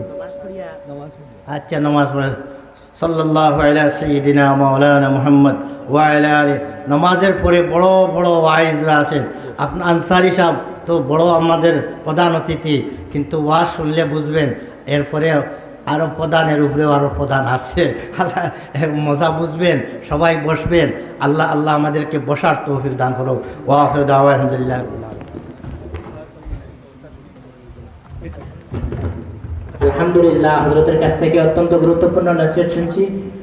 আচ্ছা, নমাজ পড়ে সাল্লাল্লাহু আলা সাইয়্যিদিনা মাওলানা মুহাম্মদ ওয়া আলা আলিহি। নমাজের পরে বড় বড় ওয়াইজরা আছেন। আপনার আনসারি সাহেব তো বড় আমাদের প্রধান অতিথি, কিন্তু ওয়াজ শুনলে বুঝবেন এরপরে আরও প্রধানের উপরেও আরও প্রধান আছে, মজা বুঝবেন, সবাই বসবেন। আল্লাহ আমাদেরকে বসার তৌফিক দান করুক। ওয়া আখিরু দাওয়া আলহামদুলিল্লাহ। আলহামদুলিল্লাহ, হযরতের কাছ থেকে অত্যন্ত গুরুত্বপূর্ণ নসিহত শুনছি।